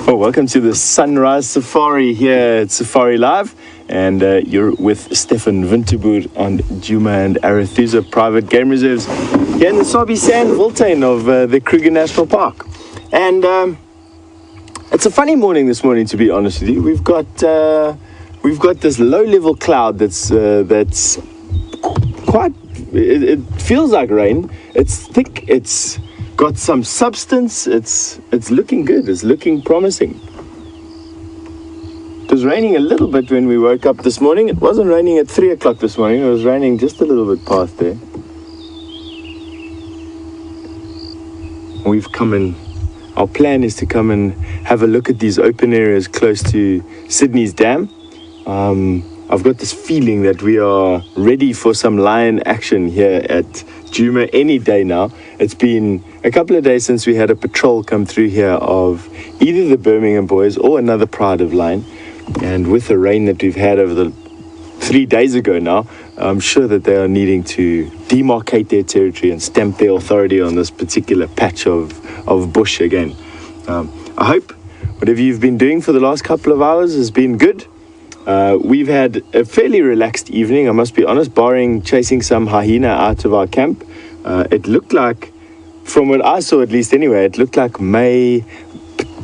Oh, welcome to the Sunrise Safari here at Safari Live, and you're with Stefan Winterboer on Djuma and Arathusa private game reserves here in the Sabi Sand Wildtuin of the Kruger National Park. And it's a funny morning this morning, to be honest with you. We've got this low-level cloud that's quite. It feels like rain. It's thick. It's got some substance. It's looking good. It's looking promising. It was raining a little bit when we woke up this morning. It wasn't raining at 3 o'clock this morning. It was raining just a little bit past there. We've come in. Our plan is to come and have a look at these open areas close to Sydney's dam. I've got this feeling that we are ready for some lion action here at Djuma any day now. It's been a couple of days since we had a patrol come through here of either the Birmingham boys or another pride of lion. And with the rain that we've had over the 3 days ago now, I'm sure that they are needing to demarcate their territory and stamp their authority on this particular patch of bush again. I hope whatever you've been doing for the last couple of hours has been good. We've had a fairly relaxed evening, I must be honest, barring chasing some hyena out of our camp. It looked like, from what I saw at least anyway, it looked like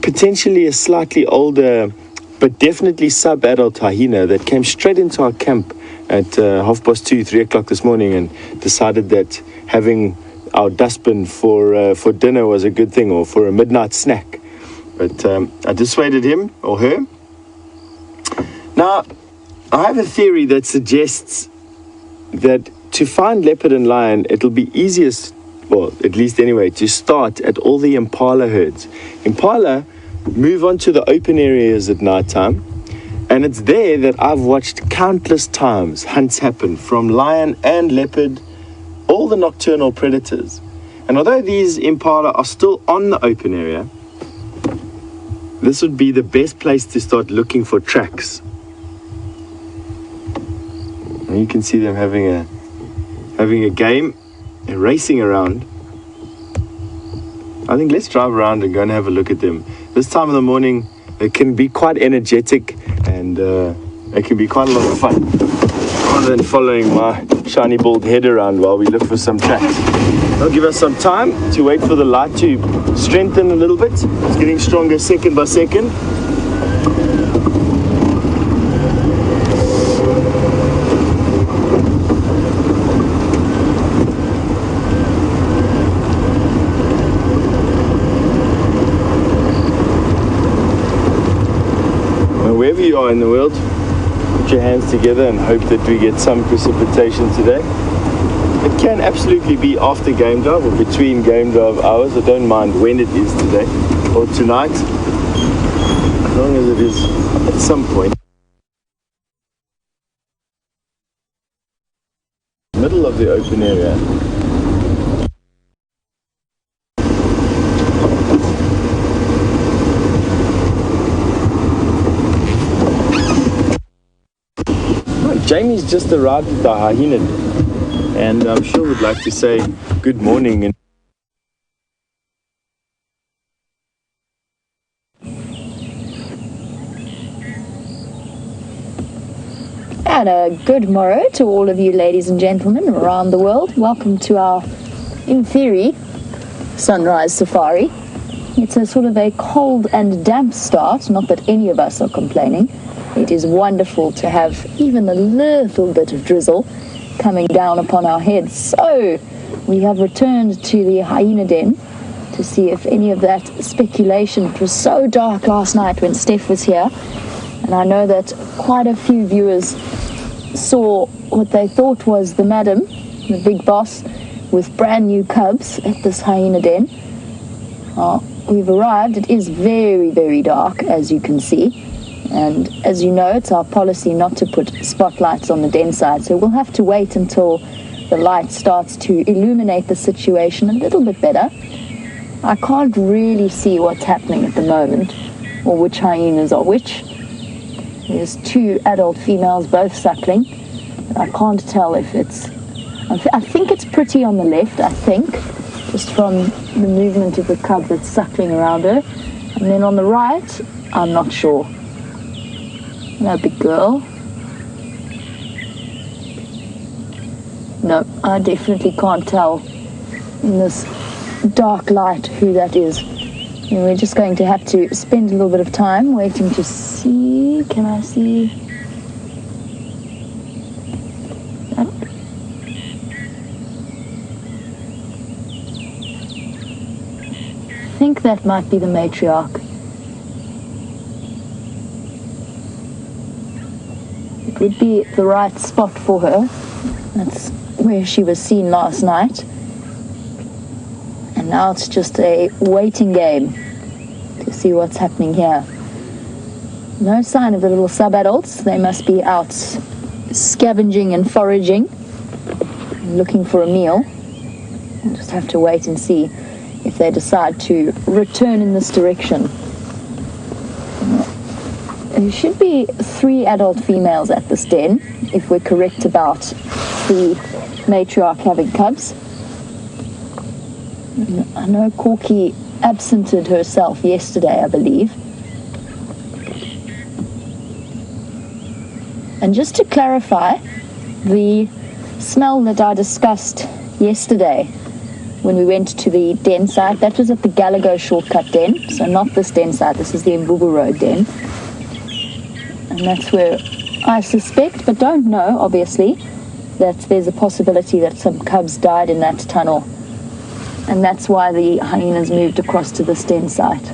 potentially a slightly older, but definitely sub-adult hyena that came straight into our camp at 2:30, 3 o'clock this morning and decided that having our dustbin for dinner was a good thing, or for a midnight snack. But I dissuaded him or her. Now, I have a theory that suggests that to find leopard and lion, it'll be easiest, well, at least anyway, to start at all the impala herds. Impala move on to the open areas at night time, and it's there that I've watched countless times hunts happen from lion and leopard, all the nocturnal predators. And although these impala are still on the open area, this would be the best place to start looking for tracks. And you can see them having a game and racing around. I think let's drive around and go and have a look at them. This time of the morning, they can be quite energetic, and it can be quite a lot of fun, rather than following my shiny bald head around while we look for some tracks. It'll give us some time to wait for the light to strengthen a little bit. It's getting stronger second by second. Wherever you are in the world, put your hands together and hope that we get some precipitation today. It can absolutely be after game drive or between game drive hours. I don't mind when it is today or tonight, as long as it is at some point. Middle of the open area. Jamie's just arrived at the hyena, and I'm sure would like to say good morning. And a good morrow to all of you ladies and gentlemen around the world. Welcome to our, in theory, sunrise safari. It's a sort of a cold and damp start, not that any of us are complaining. It is wonderful to have even a little bit of drizzle coming down upon our heads. So we have returned to the hyena den to see if any of that speculation. It was so dark last night when Steph was here, and I know that quite a few viewers saw what they thought was the madam, the big boss, with brand new cubs at this hyena den. We've arrived. It is very, very dark, as you can see. And as you know, it's our policy not to put spotlights on the den side, so we'll have to wait until the light starts to illuminate the situation a little bit better. I can't really see what's happening at the moment, or which hyenas are which. There's 2 adult females, both suckling. I can't tell if it's... I think it's pretty on the left, I think, just from the movement of the cub that's suckling around her. And then on the right, I'm not sure. No, big girl. No, I definitely can't tell in this dark light who that is. And we're just going to have to spend a little bit of time waiting to see. Can I see that? I think that might be the matriarch. It would be the right spot for her. That's where she was seen last night. And now it's just a waiting game to see what's happening here. No sign of the little sub-adults. They must be out scavenging and foraging, looking for a meal. We'll just have to wait and see if they decide to return in this direction. There should be 3 adult females at this den, if we're correct about the matriarch having cubs. I know Corky absented herself yesterday, I believe. And just to clarify, the smell that I discussed yesterday when we went to the den site, that was at the Gallagher shortcut den, so not this den site, this is the Mbubu Road den. And that's where I suspect, but don't know, obviously, that there's a possibility that some cubs died in that tunnel. And that's why the hyenas moved across to this den site.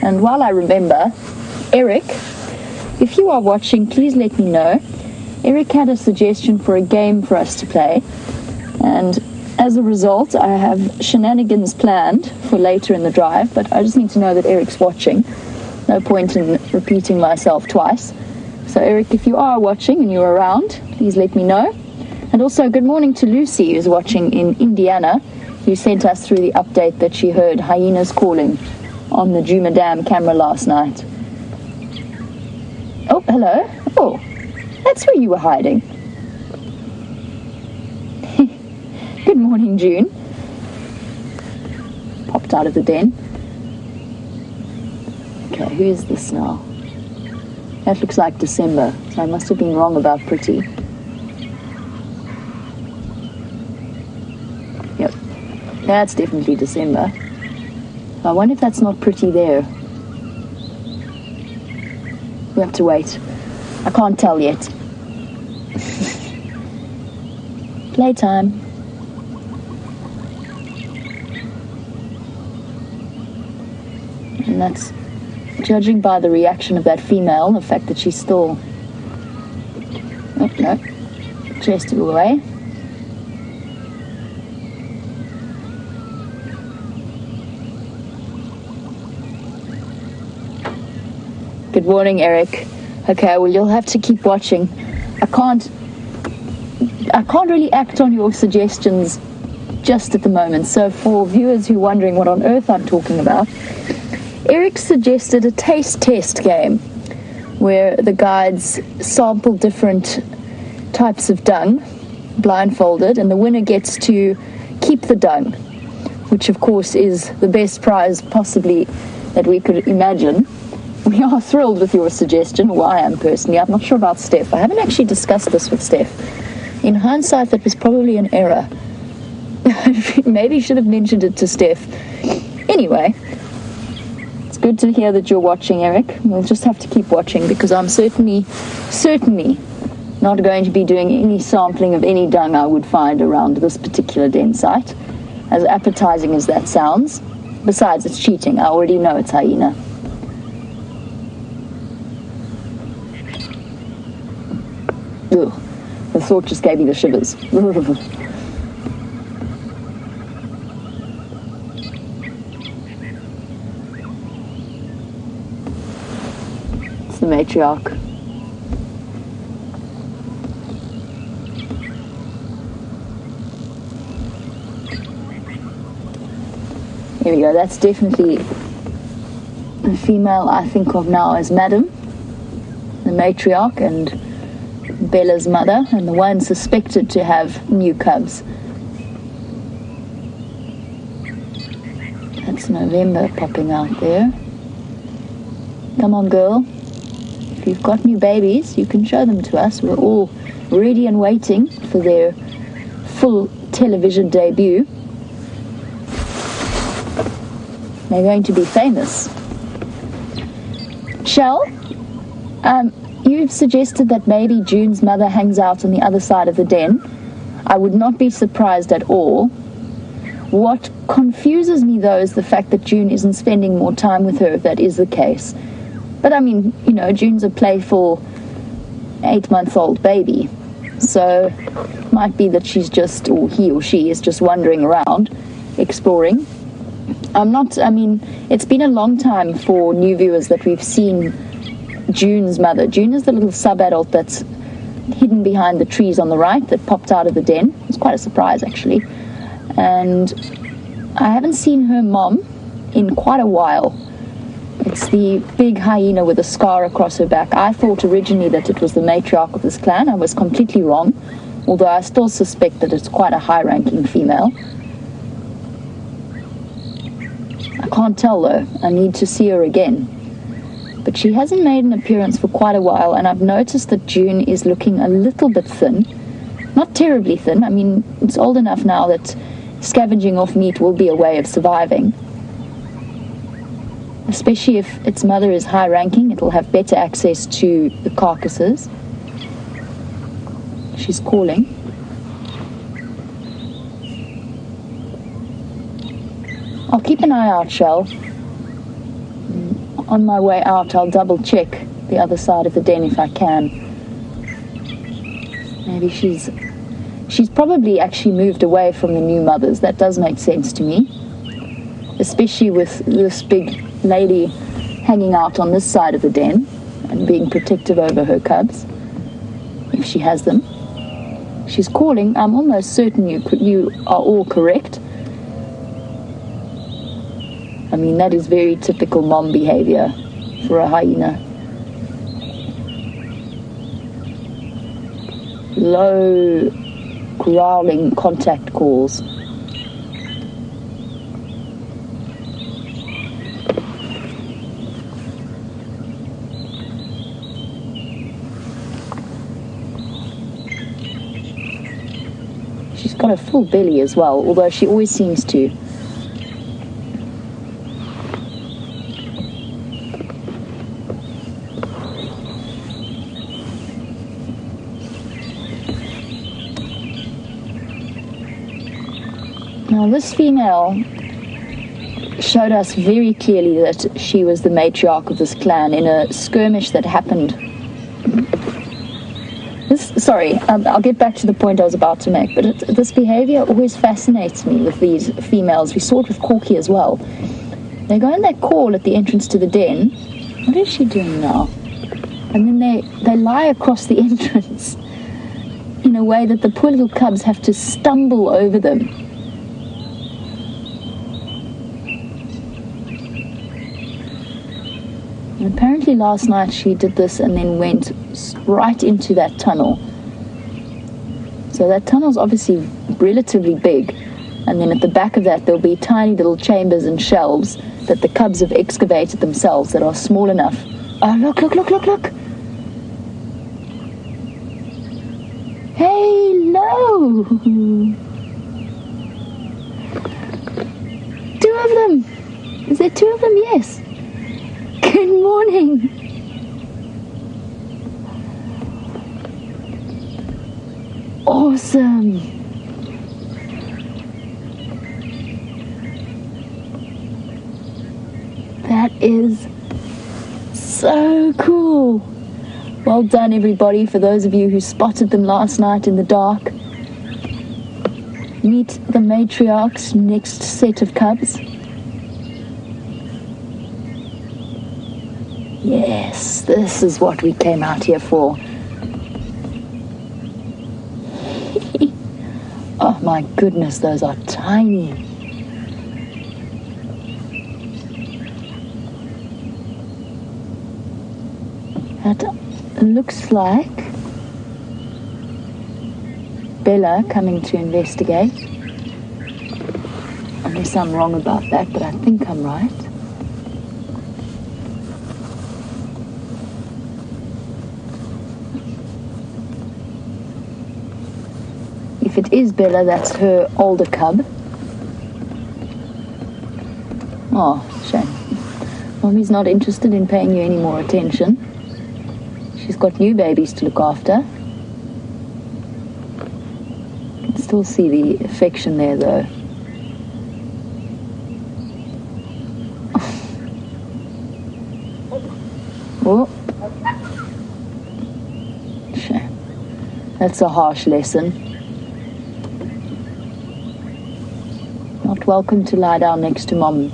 And while I remember, Eric, if you are watching, please let me know. Eric had a suggestion for a game for us to play. And as a result, I have shenanigans planned for later in the drive, but I just need to know that Eric's watching. No point in repeating myself twice. So Eric, if you are watching and you're around, please let me know. And also good morning to Lucy, who's watching in Indiana, who sent us through the update that she heard hyenas calling on the Djuma Dam camera last night. Oh, hello. Oh, that's where you were hiding. Good morning, June. Popped out of the den. Okay, who is this now? That looks like December, so I must have been wrong about pretty. Yep, that's definitely December. I wonder if that's not pretty there. We have to wait. I can't tell yet. Playtime. And that's, judging by the reaction of that female, the fact that she's still... Oh, no. Chased it away. Good morning, Eric. Okay, well, you'll have to keep watching. I can't really act on your suggestions just at the moment. So for viewers who are wondering what on earth I'm talking about, Eric suggested a taste test game where the guides sample different types of dung, blindfolded, and the winner gets to keep the dung, which of course is the best prize possibly that we could imagine. We are thrilled with your suggestion, or I am personally. I'm not sure about Steph. I haven't actually discussed this with Steph. In hindsight, that was probably an error. Maybe should have mentioned it to Steph. Anyway, it's good to hear that you're watching, Eric. We'll just have to keep watching because I'm certainly not going to be doing any sampling of any dung I would find around this particular den site, as appetizing as that sounds. Besides, it's cheating. I already know it's hyena. Ugh, the thought just gave me the shivers. It's the matriarch. Here we go, that's definitely the female I think of now as Madam, the matriarch, and Bella's mother, and the one suspected to have new cubs. November popping out there. Come on, girl. If you've got new babies, you can show them to us. We're all ready and waiting for their full television debut. They're going to be famous. Shell, you've suggested that maybe June's mother hangs out on the other side of the den. I would not be surprised at all. What confuses me, though, is the fact that June isn't spending more time with her, if that is the case. But, I mean, you know, June's a playful 8-month-old baby. So, might be that she's just, or he or she is just wandering around, exploring. It's been a long time for new viewers that we've seen June's mother. June is the little sub-adult that's hidden behind the trees on the right that popped out of the den. It's quite a surprise, actually. And I haven't seen her mom in quite a while. It's the big hyena with a scar across her back. I thought originally that it was the matriarch of this clan. I was completely wrong, although I still suspect that it's quite a high-ranking female. I can't tell, though. I need to see her again. But she hasn't made an appearance for quite a while, and I've noticed that June is looking a little bit thin. Not terribly thin. I mean, it's old enough now that scavenging off meat will be a way of surviving. Especially if its mother is high-ranking, it'll have better access to the carcasses. She's calling. I'll keep an eye out, Shell. On my way out, I'll double-check the other side of the den if I can. Maybe she's probably actually moved away from the new mothers. That does make sense to me. Especially with this big lady hanging out on this side of the den and being protective over her cubs, if she has them. She's calling. I'm almost certain you are all correct. I mean, that is very typical mom behavior for a hyena. Low, growling contact calls. She's got a full belly as well, although she always seems to. Now, this female showed us very clearly that she was the matriarch of this clan in a skirmish that happened. I'll get back to the point I was about to make, but this behavior always fascinates me with these females. We saw it with Corky as well. They go and they call at the entrance to the den. What is she doing now? And then they lie across the entrance in a way that the poor little cubs have to stumble over them. And apparently last night she did this and then went right into that tunnel. So that tunnel's obviously relatively big. And then at the back of that there'll be tiny little chambers and shelves that the cubs have excavated themselves that are small enough. Oh, look, look, look, look, look. Hello. 2 of them. Is there 2 of them? Yes. Good morning. Awesome. That is so cool. Well done, everybody, for those of you who spotted them last night in the dark. Meet the matriarch's next set of cubs. Yes, this is what we came out here for. Oh my goodness, those are tiny. That looks like Bella coming to investigate. And Guess I'm wrong about that, but I think I'm right. If it is Bella, that's her older cub. Oh, shame. Mommy's not interested in paying you any more attention. She's got new babies to look after. Can still see the affection there, though. Oh. Shame. That's a harsh lesson. Not welcome to lie down next to Mom.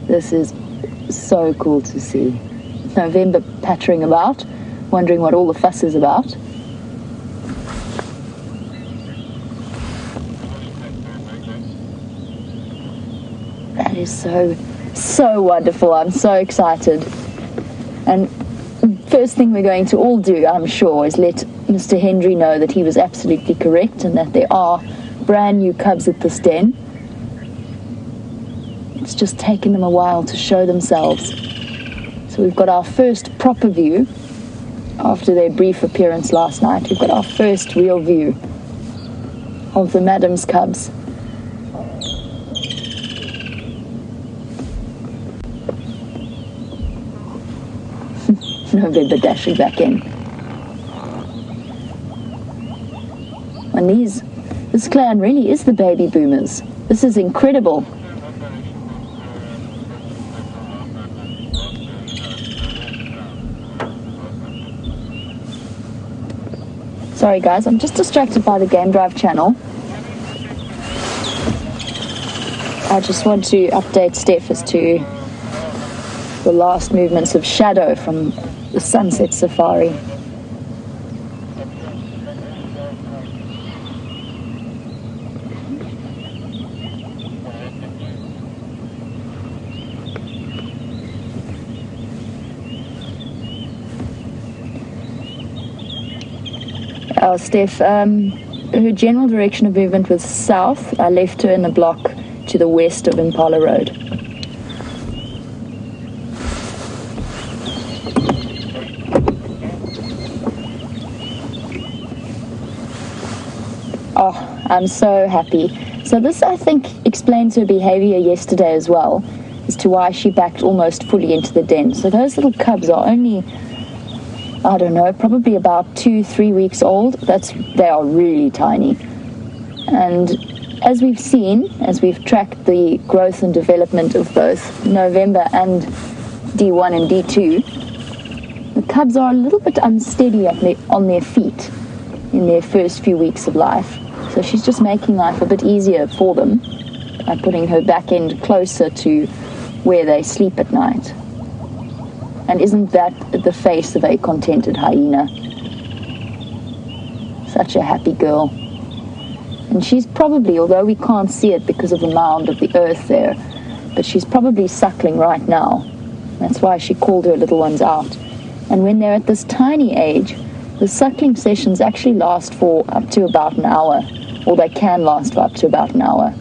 This is so cool to see. November pattering about, wondering what all the fuss is about. That is so wonderful. I'm so excited. And first thing we're going to all do, I'm sure, is let Mr. Henry know that he was absolutely correct and that there are brand new cubs at this den. It's just taken them a while to show themselves. So we've got our first proper view after their brief appearance last night. We've got our first real view of the Madam's cubs. November dashing back in. And this clan really is the baby boomers. This is incredible. Sorry guys, I'm just distracted by the Game Drive channel. I just want to update Steph as to the last movements of Shadow from the Sunset Safari. Steph, her general direction of movement was south. I left her in the block to the west of Impala Road. Oh, I'm so happy. So this, I think, explains her behavior yesterday as well, as to why she backed almost fully into the den. So those little cubs are only, I don't know, probably about 2-3 weeks old. They are really tiny. And as we've seen, as we've tracked the growth and development of both November and D1 and D2, the cubs are a little bit unsteady on their feet in their first few weeks of life. So she's just making life a bit easier for them by putting her back end closer to where they sleep at night. And isn't that the face of a contented hyena? Such a happy girl. And she's probably, although we can't see it because of the mound of the earth there, but she's probably suckling right now. That's why she called her little ones out. And when they're at this tiny age, the suckling sessions actually last for up to about an hour, or they can last for up to about an hour.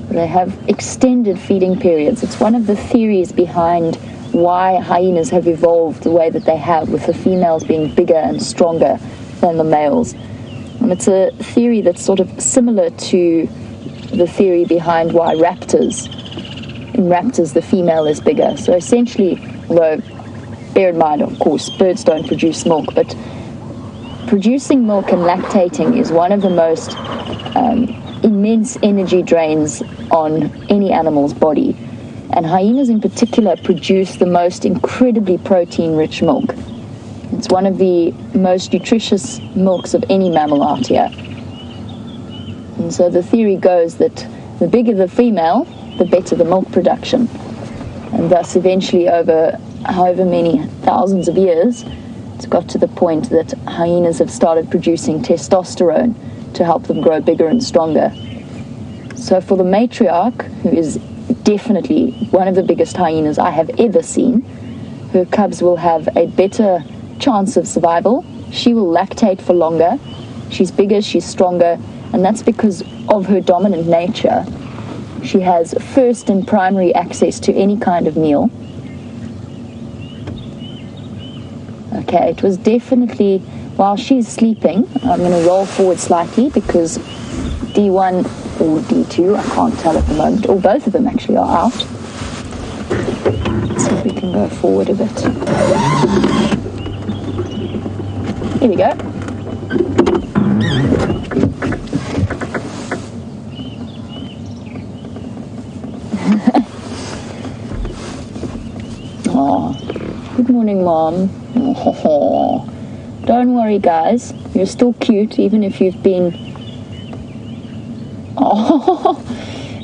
They have extended feeding periods. It's one of the theories behind why hyenas have evolved the way that they have, with the females being bigger and stronger than the males. And it's a theory that's sort of similar to the theory behind why in raptors the female is bigger. So essentially, although bear in mind, of course, birds don't produce milk, but producing milk and lactating is one of the most immense energy drains on any animal's body. And hyenas in particular produce the most incredibly protein-rich milk. It's one of the most nutritious milks of any mammal out here. And so the theory goes that the bigger the female, the better the milk production. And thus eventually, over however many thousands of years, it's got to the point that hyenas have started producing testosterone to help them grow bigger and stronger. So for the matriarch, who is definitely one of the biggest hyenas I have ever seen, her cubs will have a better chance of survival. She will lactate for longer. She's bigger, she's stronger, and that's because of her dominant nature. She has first and primary access to any kind of meal. Okay, it was definitely, while she's sleeping, I'm going to roll forward slightly because D1 or D2, I can't tell at the moment, or both of them actually are out. Let's see if we can go forward a bit. Here we go. Oh, good morning, Mom. Oh, don't worry, guys. You're still cute, even if you've been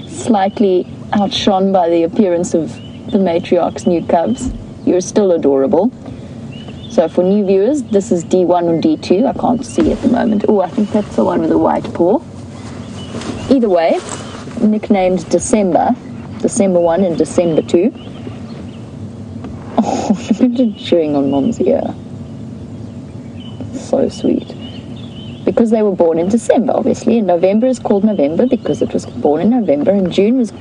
slightly outshone by the appearance of the matriarch's new cubs. You're still adorable. So for new viewers, this is D1 or D2. I can't see at the moment. Oh, I think that's the one with the white paw. Either way, nicknamed December 1 and December 2. Oh, look at it chewing on Mom's ear. So sweet. Because they were born in December, obviously, and November is called November because it was born in November, and June was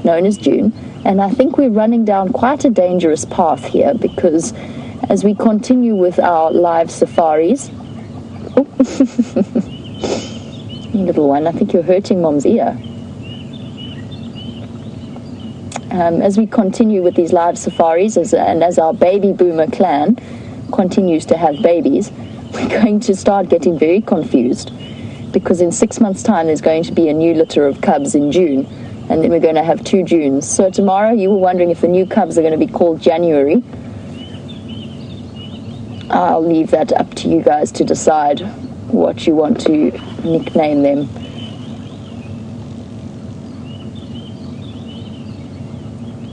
known as June. And I think we're running down quite a dangerous path here because as we continue with our live safaris... Oh. You little one, I think you're hurting Mom's ear. As we continue with these live safaris, and as our baby boomer clan continues to have babies, we're going to start getting very confused because in 6 months' time there's going to be a new litter of cubs in June, and then we're going to have 2 Junes. So tomorrow you were wondering if the new cubs are going to be called January. I'll leave that up to you guys to decide what you want to nickname them.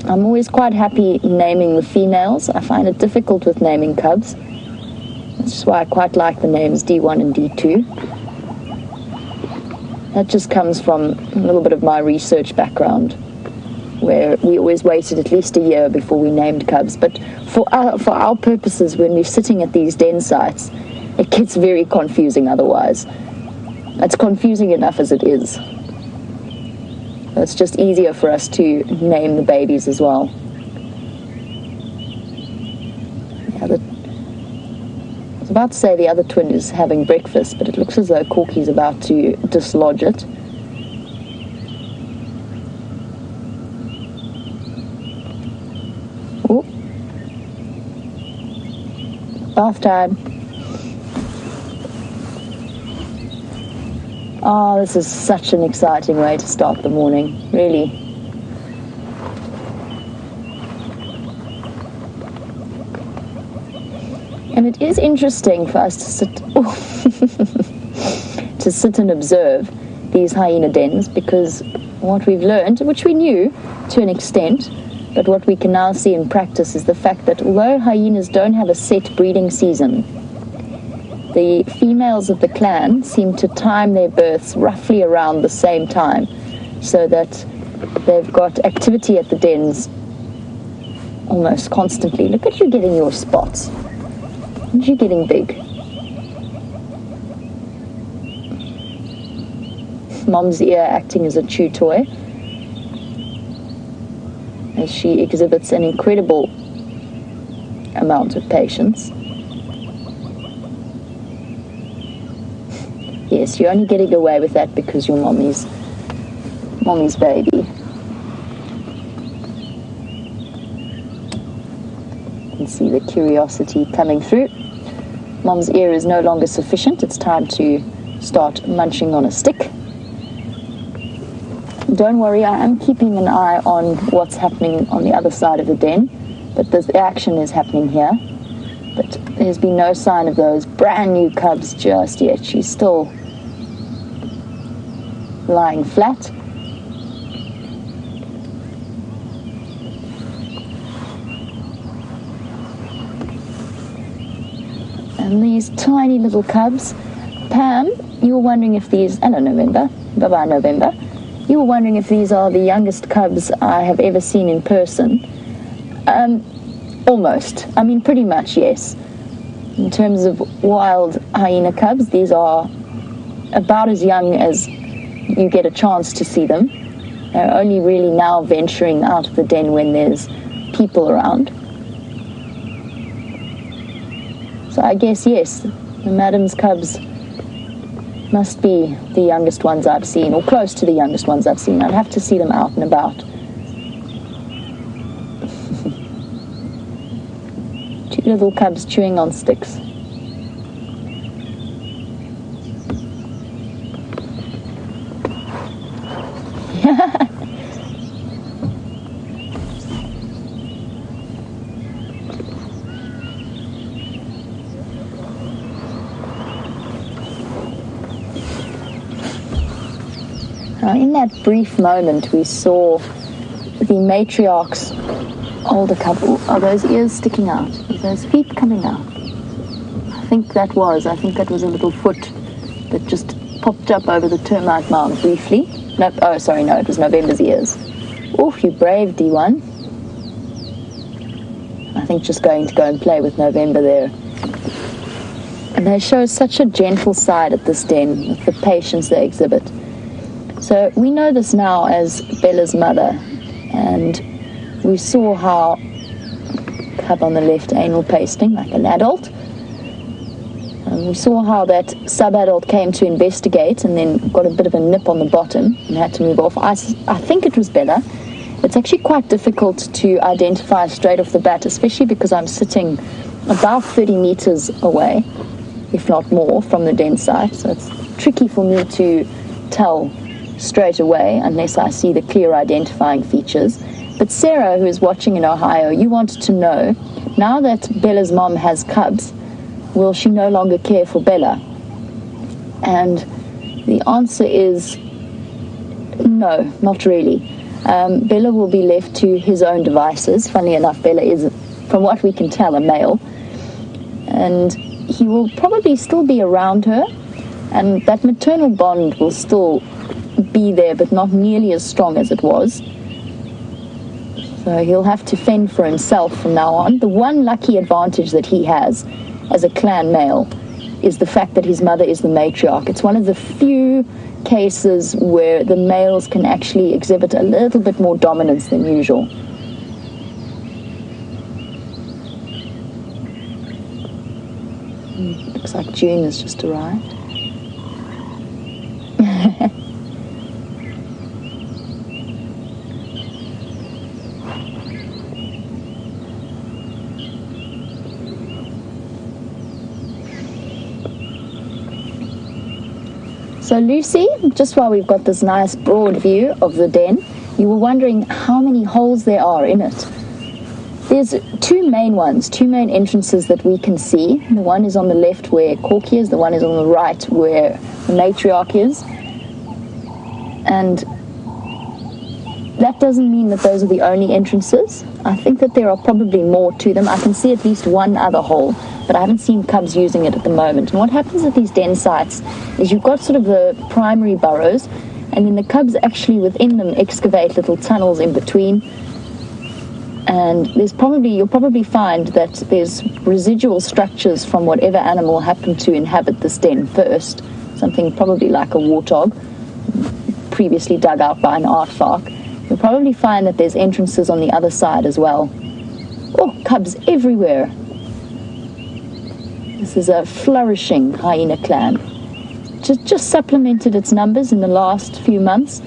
I'm always quite happy naming the females. I find it difficult with naming cubs. That's why I quite like the names D1 and D2. That just comes from a little bit of my research background, where we always waited at least a year before we named cubs. But for our purposes, when we're sitting at these den sites, it gets very confusing otherwise. It's confusing enough as it is. It's just easier for us to name the babies as well. I was about to say the other twin is having breakfast, but it looks as though Corky's about to dislodge it. Oh. Bath time. Oh, this is such an exciting way to start the morning, really. And it is interesting for us to sit and observe these hyena dens, because what we've learned, which we knew to an extent, but what we can now see in practice is the fact that although hyenas don't have a set breeding season, the females of the clan seem to time their births roughly around the same time, so that they've got activity at the dens almost constantly. Look at you getting your spots. Aren't you getting big? Mom's ear acting as a chew toy, as she exhibits an incredible amount of patience. Yes, you're only getting away with that because you're mommy's baby. You can see the curiosity coming through. Mom's ear is no longer sufficient. It's time to start munching on a stick. Don't worry, I am keeping an eye on what's happening on the other side of the den, but the action is happening here. But there's been no sign of those brand new cubs just yet. She's still lying flat. And these tiny little cubs. Pam, you were wondering if these... Hello, November. Bye-bye, November. You were wondering if these are the youngest cubs I have ever seen in person. Almost. I mean, pretty much, yes. In terms of wild hyena cubs, these are about as young as you get a chance to see them. They're only really now venturing out of the den when there's people around. So I guess, yes, the madam's cubs must be the youngest ones I've seen, or close to the youngest ones I've seen. I'd have to see them out and about. Two little cubs chewing on sticks. Now, in that brief moment, we saw the matriarch's older couple. Are those ears sticking out? Are those feet coming out? I think that was a little foot that just popped up over the termite mound briefly. No, oh, sorry, no, it was November's ears. Oof, you brave D1. I think just going to go and play with November there. And they show such a gentle side at this den, with the patience they exhibit. So we know this now as Bella's mother, and we saw how cub on the left anal pasting like an adult. And we saw how that sub-adult came to investigate and then got a bit of a nip on the bottom and had to move off. I think it was Bella. It's actually quite difficult to identify straight off the bat, especially because I'm sitting about 30 meters away, if not more, from the den site. So it's tricky for me to tell straight away unless I see the clear identifying features. But Sarah, who is watching in Ohio, you wanted to know, now that Bella's mom has cubs, will she no longer care for Bella? And the answer is no, not really. Bella will be left to his own devices. Funnily enough, Bella is, from what we can tell, a male. And he will probably still be around her, and that maternal bond will still be there, but not nearly as strong as it was. So he'll have to fend for himself from now on. The one lucky advantage that he has as a clan male is the fact that his mother is the matriarch. It's one of the few cases where the males can actually exhibit a little bit more dominance than usual. Looks like June has just arrived. So Lucy, just while we've got this nice broad view of the den, you were wondering how many holes there are in it. There's two main ones, two main entrances that we can see. The one is on the left where Corky is, the one is on the right where the matriarch is. And that doesn't mean that those are the only entrances. I think that there are probably more to them. I can see at least one other hole, but I haven't seen cubs using it at the moment. And what happens at these den sites is you've got sort of the primary burrows, and then the cubs actually within them excavate little tunnels in between. And you'll probably find that there's residual structures from whatever animal happened to inhabit this den first, something probably like a warthog, previously dug out by an aardvark. You'll probably find that there's entrances on the other side as well. Oh, cubs everywhere. This is a flourishing hyena clan. Just supplemented its numbers in the last few months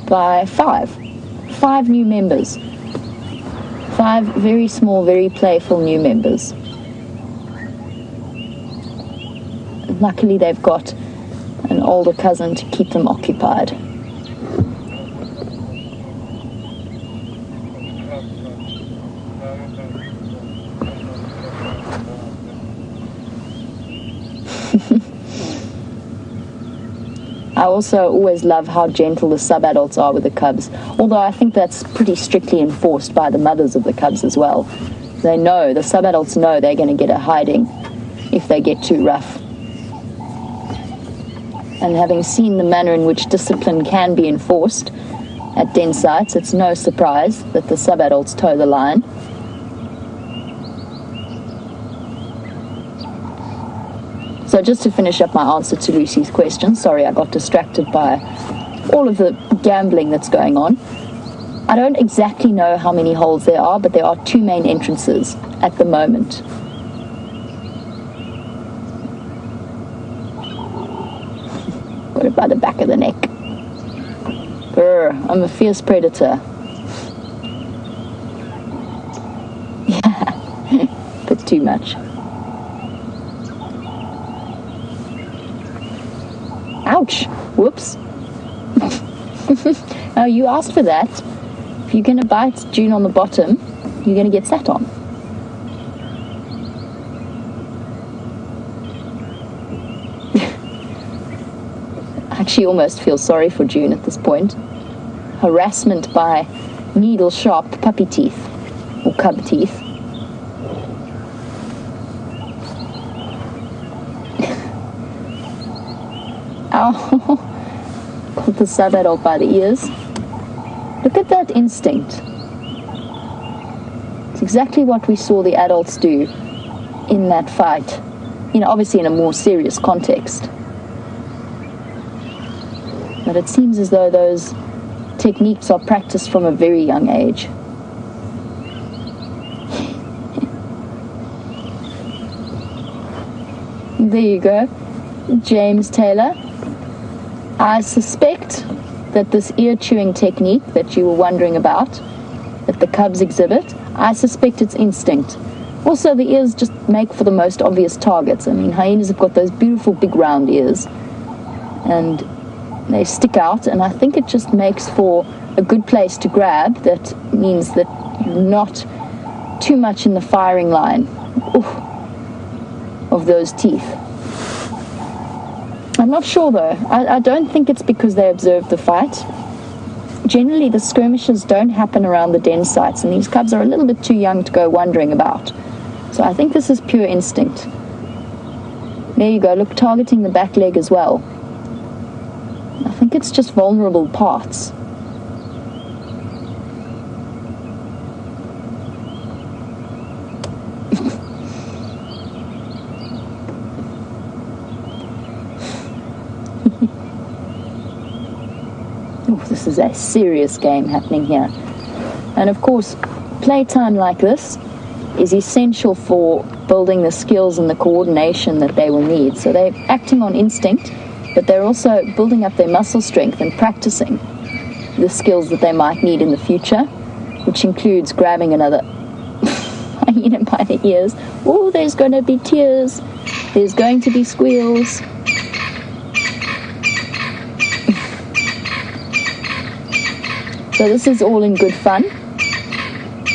by five new members. 5 very small, very playful new members. Luckily, they've got an older cousin to keep them occupied. I also always love how gentle the sub-adults are with the cubs, although I think that's pretty strictly enforced by the mothers of the cubs as well. The sub-adults know they're going to get a hiding if they get too rough. And having seen the manner in which discipline can be enforced at den sites, it's no surprise that the sub-adults toe the line. So just to finish up my answer to Lucy's question, sorry I got distracted by all of the gambling that's going on. I don't exactly know how many holes there are, but there are 2 main entrances at the moment. Got it by the back of the neck. Grr, I'm a fierce predator. Yeah, bit too much. Ouch! Whoops. Oh, you asked for that. If you're going to bite June on the bottom, you're going to get sat on. I actually almost feel sorry for June at this point. Harassment by needle-sharp puppy teeth, or cub teeth. Ow. Caught the sub-adult by the ears. Look at that instinct. It's exactly what we saw the adults do in that fight. You know, obviously in a more serious context. But it seems as though those techniques are practiced from a very young age. There you go. James Taylor. I suspect that this ear-chewing technique that you were wondering about, that the cubs exhibit, I suspect it's instinct. Also, the ears just make for the most obvious targets. I mean, hyenas have got those beautiful big round ears, and they stick out, and I think it just makes for a good place to grab. That means that you're not too much in the firing line of those teeth. I'm not sure though. I don't think it's because they observed the fight. Generally, the skirmishes don't happen around the den sites, and these cubs are a little bit too young to go wandering about. So I think this is pure instinct. There you go, look, targeting the back leg as well. I think it's just vulnerable parts. This is a serious game happening here. And of course, playtime like this is essential for building the skills and the coordination that they will need. So they're acting on instinct, but they're also building up their muscle strength and practicing the skills that they might need in the future, which includes grabbing another hyena by the ears. Oh, there's going to be tears. There's going to be squeals. So this is all in good fun,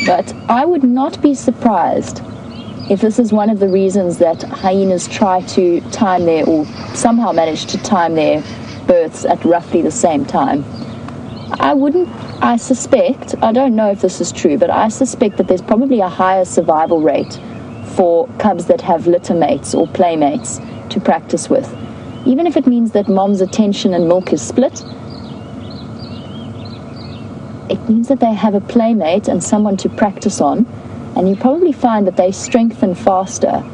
but I would not be surprised if this is one of the reasons that hyenas try to time their, or somehow manage to time their births at roughly the same time. I suspect, I don't know if this is true, but I suspect that there's probably a higher survival rate for cubs that have litter mates or playmates to practice with. Even if it means that mom's attention and milk is split, it means that they have a playmate and someone to practice on, and you probably find that they strengthen faster.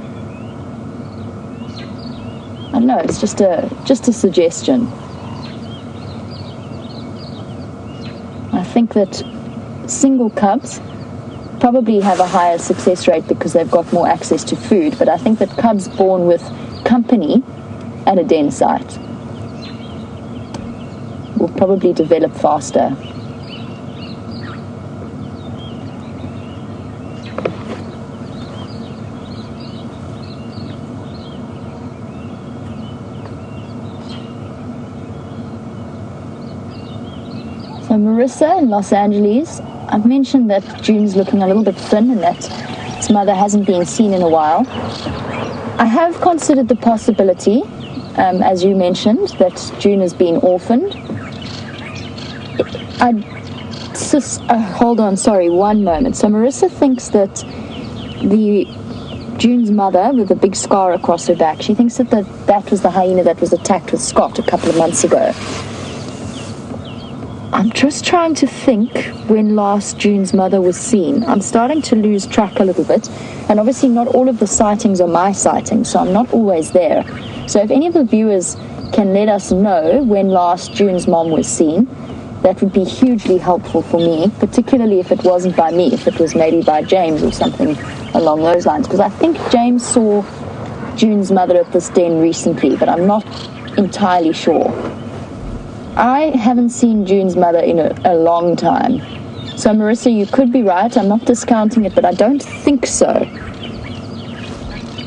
I don't know, it's just a suggestion. I think that single cubs probably have a higher success rate because they've got more access to food, but I think that cubs born with company at a den site will probably develop faster. So Marissa in Los Angeles, I've mentioned that June's looking a little bit thin and that its mother hasn't been seen in a while. I have considered the possibility, as you mentioned, that June has been orphaned. Hold on, sorry, one moment. So Marissa thinks that June's mother, with a big scar across her back, she thinks that was the hyena that was attacked with Scott a couple of months ago. I'm just trying to think when last June's mother was seen. I'm starting to lose track a little bit, and obviously not all of the sightings are my sightings, so I'm not always there. So if any of the viewers can let us know when last June's mom was seen, that would be hugely helpful for me, particularly if it wasn't by me, if it was maybe by James or something along those lines. Because I think James saw June's mother at this den recently, but I'm not entirely sure. I haven't seen June's mother in a long time. So Marissa, you could be right. I'm not discounting it, but I don't think so.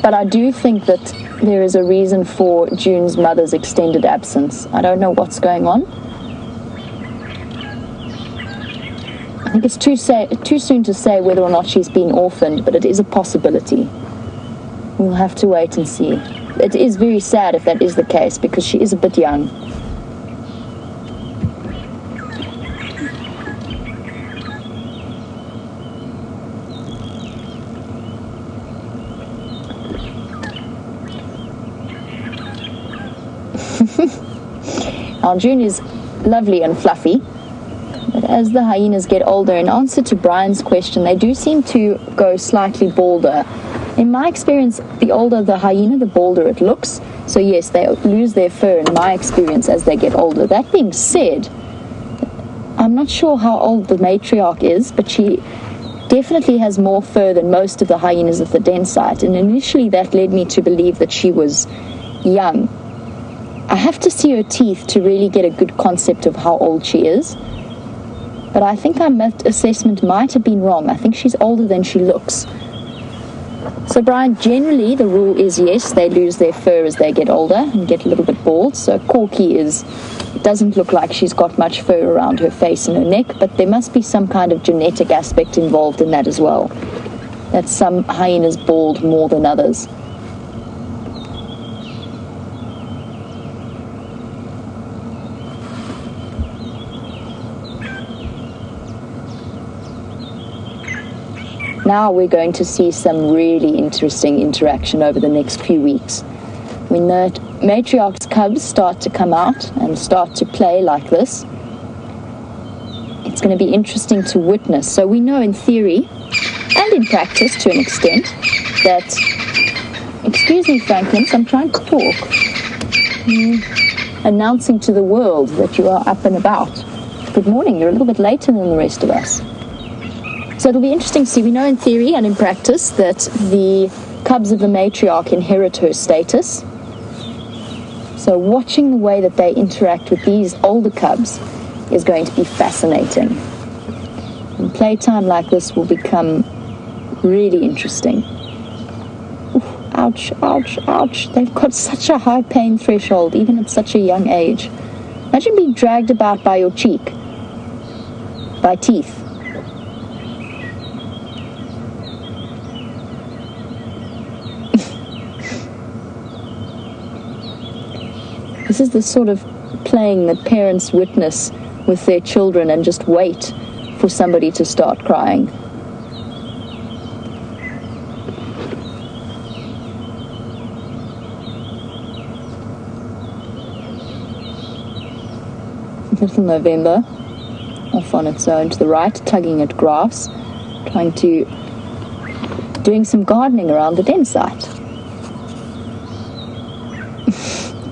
But I do think that there is a reason for June's mother's extended absence. I don't know what's going on. I think it's too soon to say whether or not she's been orphaned, but it is a possibility. We'll have to wait and see. It is very sad if that is the case, because she is a bit young. Our June is lovely and fluffy, but as the hyenas get older, in answer to Brian's question, they do seem to go slightly balder. In my experience, the older the hyena, the balder it looks. So yes, they lose their fur in my experience as they get older. That being said, I'm not sure how old the matriarch is, but she definitely has more fur than most of the hyenas at the den site, and initially that led me to believe that she was young. I have to see her teeth to really get a good concept of how old she is, but I think our assessment might have been wrong. I think she's older than she looks. So Brian, generally the rule is yes, they lose their fur as they get older and get a little bit bald. So Corky doesn't look like she's got much fur around her face and her neck, but there must be some kind of genetic aspect involved in that as well. That some hyenas bald more than others. Now we're going to see some really interesting interaction over the next few weeks. When the matriarch's cubs start to come out and start to play like this, it's going to be interesting to witness. So we know in theory, and in practice to an extent, that... Excuse me, Franklin, I'm trying to talk. Announcing to the world that you are up and about. Good morning, you're a little bit later than the rest of us. So it'll be interesting to see. We know in theory and in practice that the cubs of the matriarch inherit her status. So watching the way that they interact with these older cubs is going to be fascinating. And playtime like this will become really interesting. Oof, ouch, ouch, ouch. They've got such a high pain threshold, even at such a young age. Imagine being dragged about by your cheek, by teeth. This is the sort of playing that parents witness with their children and just wait for somebody to start crying. Little November, off on its own to the right, tugging at grass, doing some gardening around the den site.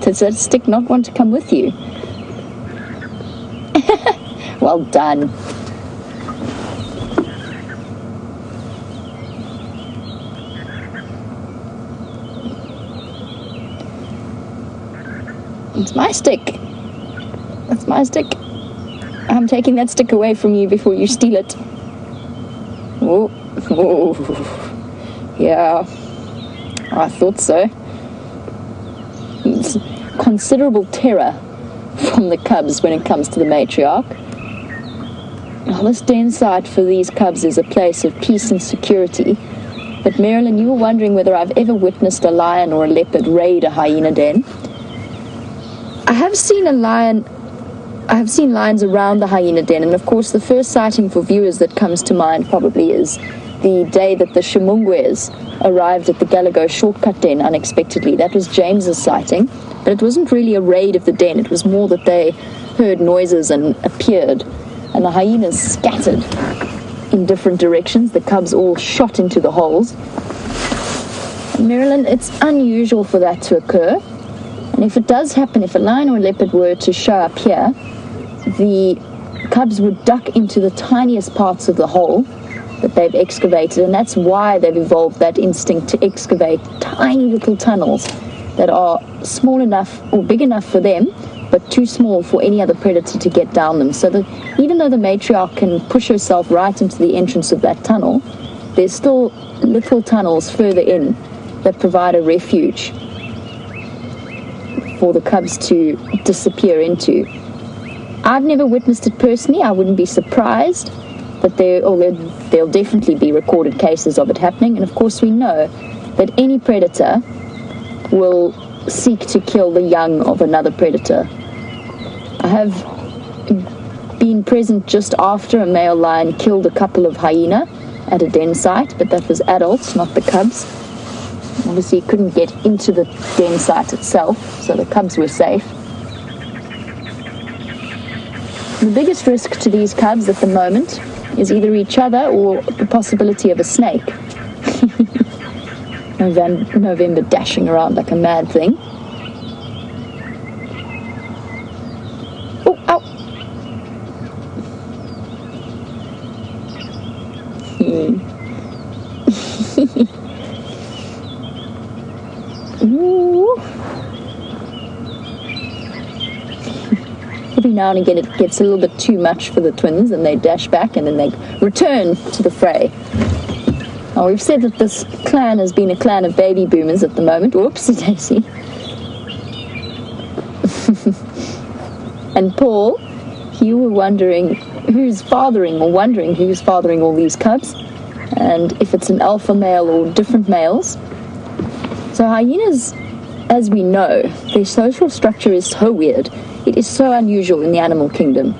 Does that stick not want to come with you? Well done. It's my stick. That's my stick. I'm taking that stick away from you before you steal it. Oh, oh. Yeah, I thought so. It's considerable terror from the cubs when it comes to the matriarch. Now, this den site for these cubs is a place of peace and security. But Marilyn, you were wondering whether I've ever witnessed a lion or a leopard raid a hyena den. I have seen lions around the hyena den, and of course the first sighting for viewers that comes to mind probably is the day that the Shimungwes arrived at the Galago shortcut den unexpectedly. That was James's sighting, but it wasn't really a raid of the den. It was more that they heard noises and appeared, and the hyenas scattered in different directions. The cubs all shot into the holes. And Marilyn, it's unusual for that to occur. And if it does happen, if a lion or a leopard were to show up here, the cubs would duck into the tiniest parts of the hole that they've excavated, and that's why they've evolved that instinct to excavate tiny little tunnels that are small enough or big enough for them, but too small for any other predator to get down them. So that even though the matriarch can push herself right into the entrance of that tunnel, there's still little tunnels further in that provide a refuge for the cubs to disappear into. I've never witnessed it personally. I wouldn't be surprised that there'll definitely be recorded cases of it happening. And of course we know that any predator will seek to kill the young of another predator. I have been present just after a male lion killed a couple of hyena at a den site, but that was adults, not the cubs. Obviously he couldn't get into the den site itself, so the cubs were safe. The biggest risk to these cubs at the moment is either each other or the possibility of a snake. November dashing around like a mad thing. Oh, ow! Ooh. Every now and again it gets a little bit too much for the twins and they dash back and then they return to the fray. Now we've said that this clan has been a clan of baby boomers at the moment. Whoopsie daisy. And Paul, you were wondering who's fathering all these cubs and if it's an alpha male or different males. So hyenas, as we know, their social structure is so weird. It is so unusual in the animal kingdom.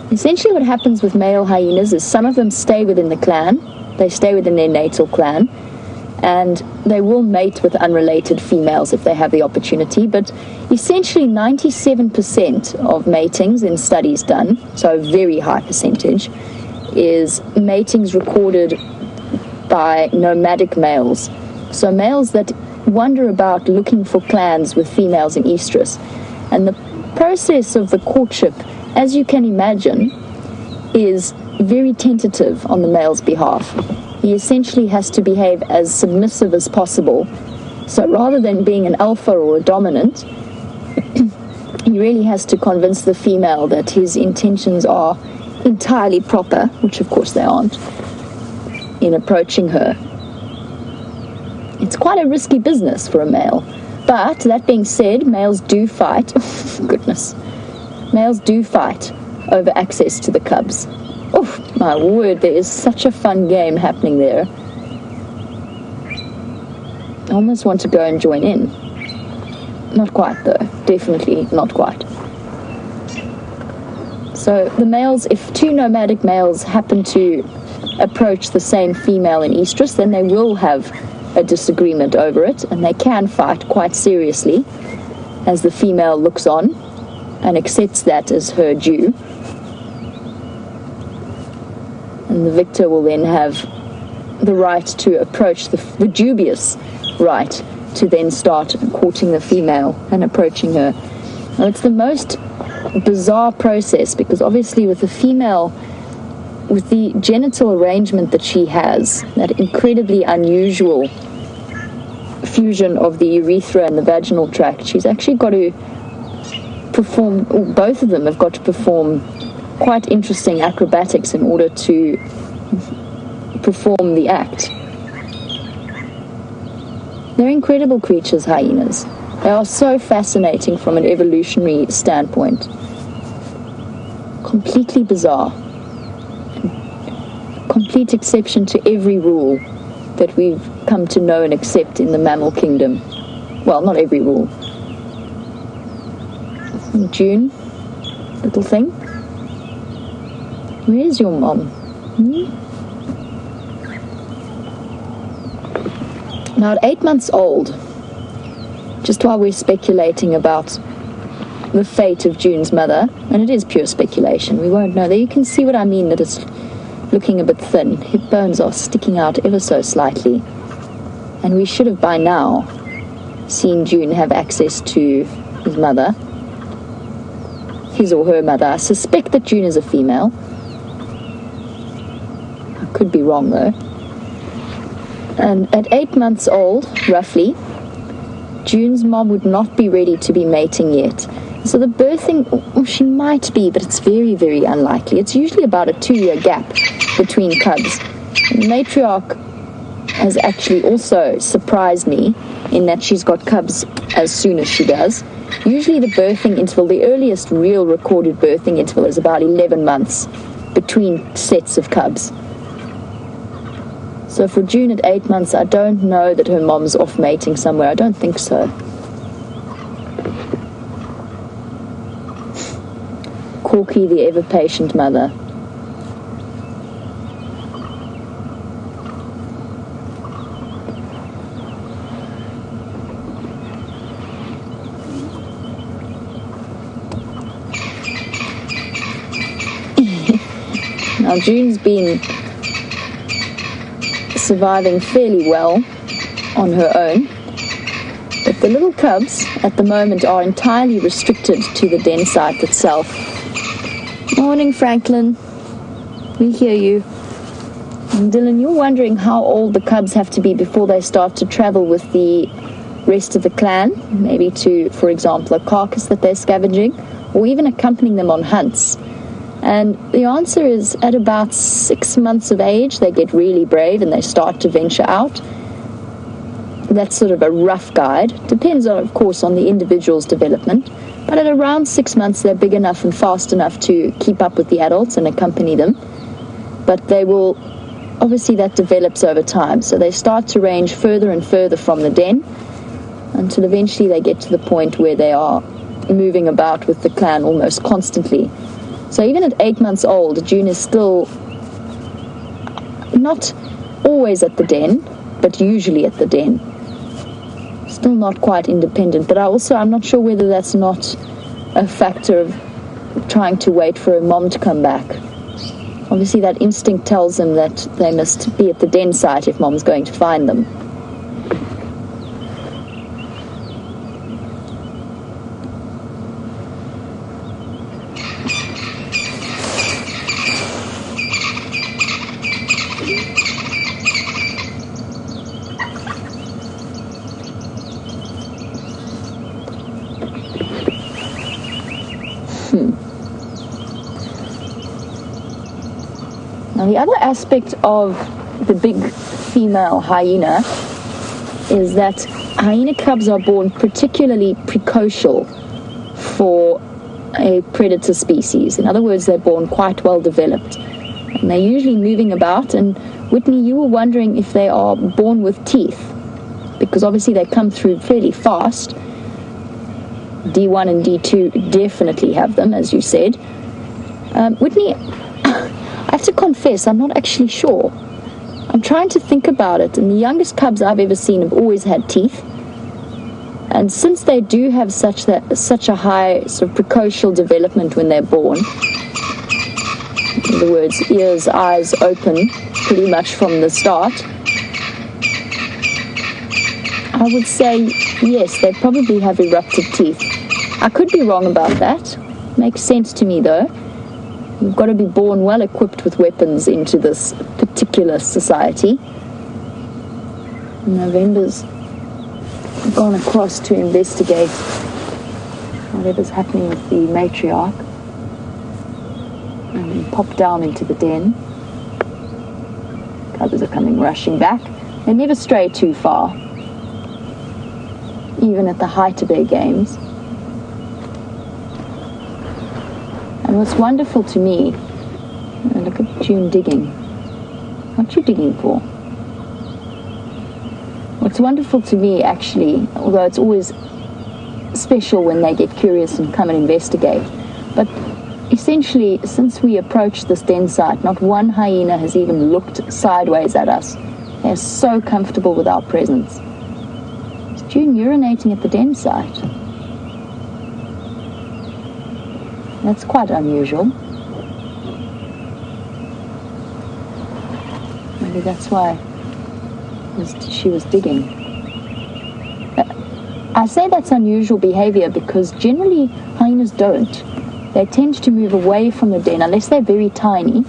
Essentially what happens with male hyenas is some of them stay within the clan, they stay within their natal clan, and they will mate with unrelated females if they have the opportunity, but essentially 97% of matings in studies done, so a very high percentage, is matings recorded by nomadic males. So males that wander about looking for clans with females in estrus. And the process of the courtship, as you can imagine, is very tentative on the male's behalf. He essentially has to behave as submissive as possible. So rather than being an alpha or a dominant, he really has to convince the female that his intentions are entirely proper, which of course they aren't, in approaching her. It's quite a risky business for a male. But that being said, males do fight. Goodness. Males do fight over access to the cubs. Oh, my word, there is such a fun game happening there. I almost want to go and join in. Not quite, though. Definitely not quite. So the males, if two nomadic males happen to approach the same female in estrus, then they will have a disagreement over it, and they can fight quite seriously as the female looks on and accepts that as her due. And the victor will then have the right to approach the dubious right to then start courting the female and approaching her. Now, it's the most bizarre process because obviously with the female, with the genital arrangement that she has, that incredibly unusual fusion of the urethra and the vaginal tract, she's actually got to perform, or both of them have got to perform quite interesting acrobatics in order to perform the act. They're incredible creatures, hyenas. They are so fascinating from an evolutionary standpoint. Completely bizarre. Complete exception to every rule that we've come to know and accept in the mammal kingdom. Well, not every rule. June, little thing. Where's your mom? Now at 8 months old, just while we're speculating about the fate of June's mother, and it is pure speculation, we won't know. There you can see what I mean, that it's looking a bit thin. Hip bones are sticking out ever so slightly. And we should have by now seen June have access to his mother, his or her mother. I suspect that June is a female. I could be wrong though. And at 8 months old, roughly, June's mom would not be ready to be mating yet. So the birthing, well, she might be, but it's very, very unlikely. It's usually about a 2-year gap between cubs. The matriarch has actually also surprised me in that she's got cubs as soon as she does. Usually the birthing interval, the earliest real recorded birthing interval is about 11 months between sets of cubs. So for June at 8 months, I don't know that her mom's off mating somewhere. I don't think so. Corky, the ever-patient mother. Now, June's been surviving fairly well on her own, but the little cubs at the moment are entirely restricted to the den site itself. Morning, Franklin. We hear you. And Dylan, you're wondering how old the cubs have to be before they start to travel with the rest of the clan, maybe to, for example, a carcass that they're scavenging, or even accompanying them on hunts. And the answer is at about 6 months of age, they get really brave and they start to venture out. That's sort of a rough guide. Depends, on, of course, on the individual's development. But at around 6 months, they're big enough and fast enough to keep up with the adults and accompany them. But they will, obviously that develops over time. So they start to range further and further from the den until eventually they get to the point where they are moving about with the clan almost constantly. So even at 8 months old, June is still not always at the den, but usually at the den. Still not quite independent, but I'm not sure whether that's not a factor of trying to wait for a mom to come back. Obviously that instinct tells them that they must be at the den site if mom's going to find them. Now, the other aspect of the big female hyena is that hyena cubs are born particularly precocial for a predator species. In other words, they're born quite well developed. And they're usually moving about. And Whitney, you were wondering if they are born with teeth, because obviously they come through fairly fast. D1 and D2 definitely have them, as you said. Whitney, I have to confess, I'm not actually sure. I'm trying to think about it, and the youngest cubs I've ever seen have always had teeth. And since they do have such a high sort of precocial development when they're born, in other words, ears, eyes open pretty much from the start, I would say yes, they probably have erupted teeth. I could be wrong about that. Makes sense to me though. You've got to be born well equipped with weapons into this particular society. November's gone across to investigate whatever's happening with the matriarch and then pop down into the den. Cubs are coming rushing back. They never stray too far, even at the height of their games. And what's wonderful to me, look at June digging. What you digging for? What's wonderful to me, actually, although it's always special when they get curious and come and investigate, but essentially, since we approached this den site, not one hyena has even looked sideways at us. They're so comfortable with our presence. Is June urinating at the den site? That's quite unusual. Maybe that's why she was digging. I say that's unusual behavior because generally hyenas don't. They tend to move away from the den, unless they're very tiny.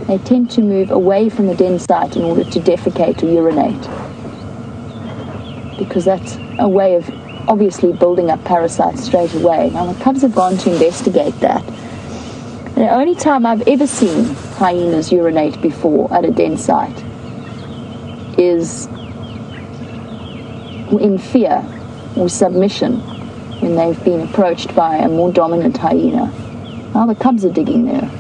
They tend to move away from the den site in order to defecate or urinate, because that's a way of obviously building up parasites straight away. Now the cubs have gone to investigate that. The only time I've ever seen hyenas urinate before at a den site is in fear or submission, when they've been approached by a more dominant hyena. Now the cubs are digging there.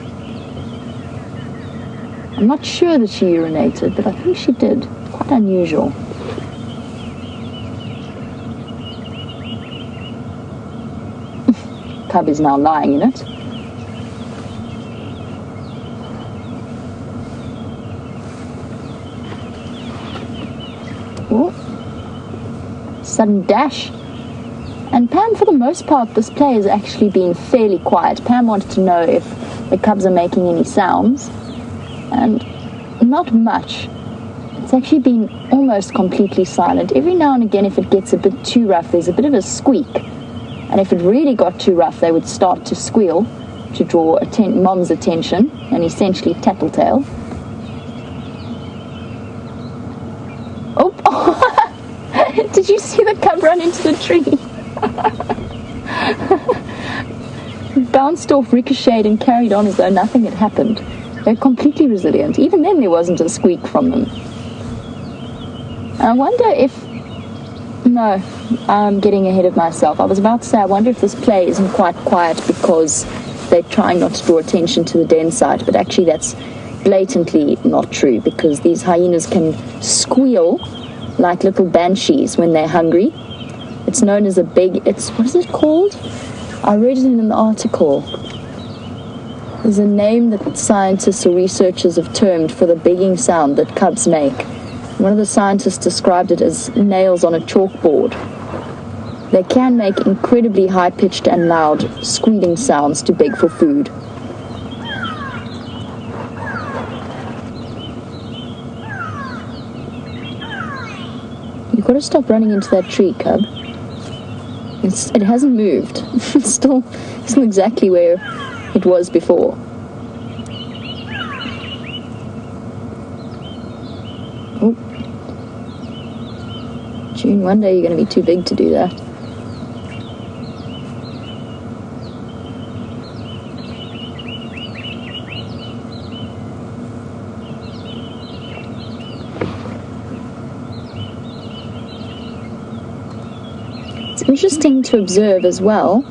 I'm not sure that she urinated, but I think she did. Quite unusual. Cub is now lying in it. Oh. Sudden dash. And Pam, for the most part, this play has actually been fairly quiet. Pam wanted to know if the cubs are making any sounds, and not much. It's actually been almost completely silent. Every now and again, if it gets a bit too rough, there's a bit of a squeak. And if it really got too rough, they would start to squeal to draw Mom's attention and essentially tattletale. Oh! Did you see the cub run into the tree? Bounced off, ricocheted, and carried on as though nothing had happened. They're completely resilient. Even then, there wasn't a squeak from them. I wonder if... No, I'm getting ahead of myself. I was about to say, I wonder if this play isn't quite quiet because they're trying not to draw attention to the den site, but actually that's blatantly not true, because these hyenas can squeal like little banshees when they're hungry. It's known as what is it called? I read it in an article. There's a name that scientists or researchers have termed for the begging sound that cubs make. One of the scientists described it as nails on a chalkboard. They can make incredibly high-pitched and loud squealing sounds to beg for food. You've got to stop running into that tree, cub. It hasn't moved. It's still exactly where it was before. Oh. June, one day you're going to be too big to do that. It's interesting to observe as well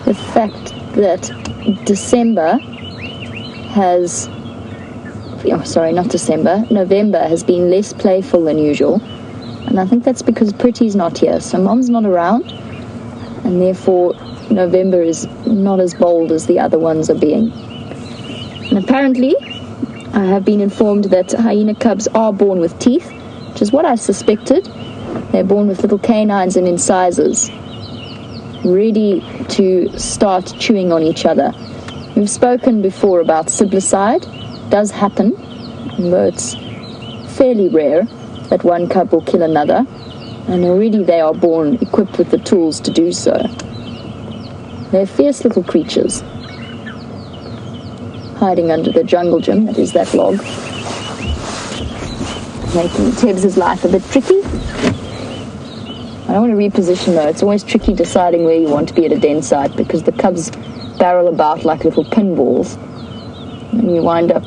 the fact that November has been less playful than usual, and I think that's because Pretty's not here, so Mom's not around, and therefore November is not as bold as the other ones are being. And apparently, I have been informed that hyena cubs are born with teeth, which is what I suspected. They're born with little canines and incisors, ready to start chewing on each other. We've spoken before about siblicide. It does happen, although it's fairly rare that one cub will kill another, and already they are born equipped with the tools to do so. They're fierce little creatures, hiding under the jungle gym, that is that log, making Tebs' life a bit tricky. I don't want to reposition though. It's always tricky deciding where you want to be at a den site, because the cubs barrel about like little pinballs, and you wind up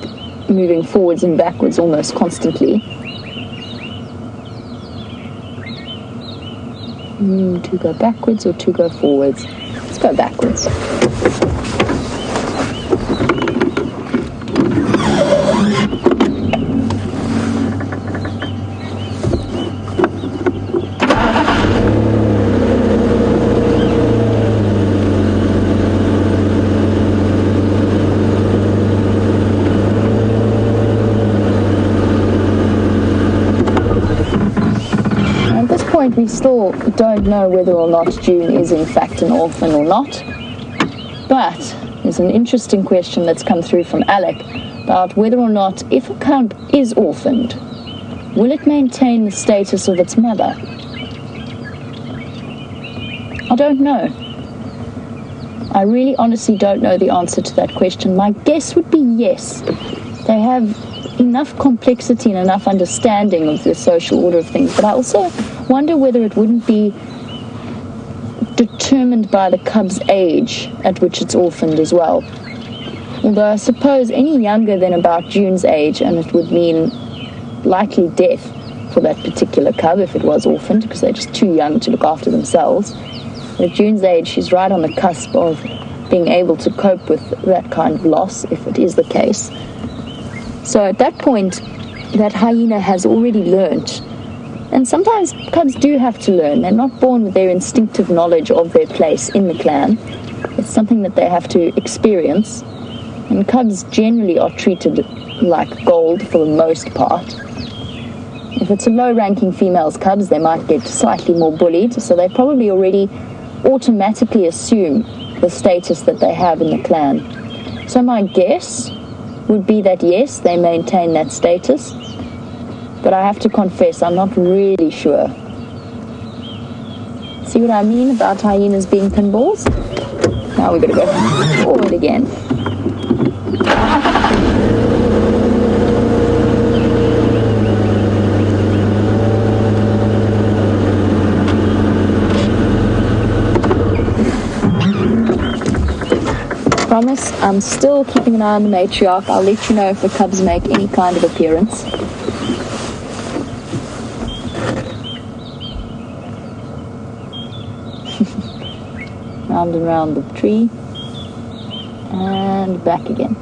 moving forwards and backwards almost constantly. To go backwards or to go forwards? Let's go backwards. We still don't know whether or not June is in fact an orphan or not, but There's an interesting question that's come through from Alec about whether or not, if a cub is orphaned, will it maintain the status of its mother? I don't know. I really honestly don't know the answer to that question. My guess would be yes. They have enough complexity and enough understanding of the social order of things, but I also wonder whether it wouldn't be determined by the cub's age at which it's orphaned as well. Although I suppose any younger than about June's age, and it would mean likely death for that particular cub if it was orphaned, because they're just too young to look after themselves. At June's age, she's right on the cusp of being able to cope with that kind of loss, if it is the case. So at that point, that hyena has already learnt. And sometimes cubs do have to learn. They're not born with their instinctive knowledge of their place in the clan. It's something that they have to experience. And cubs generally are treated like gold for the most part. If it's a low-ranking female's cubs, they might get slightly more bullied, so they probably already automatically assume the status that they have in the clan. So my guess would be that yes, they maintain that status, but I have to confess I'm not really sure. See what I mean about hyenas being pinballs? Now we've got to go forward again. Promise, I'm still keeping an eye on the matriarch. I'll let you know if the cubs make any kind of appearance. Round and round the tree. And back again.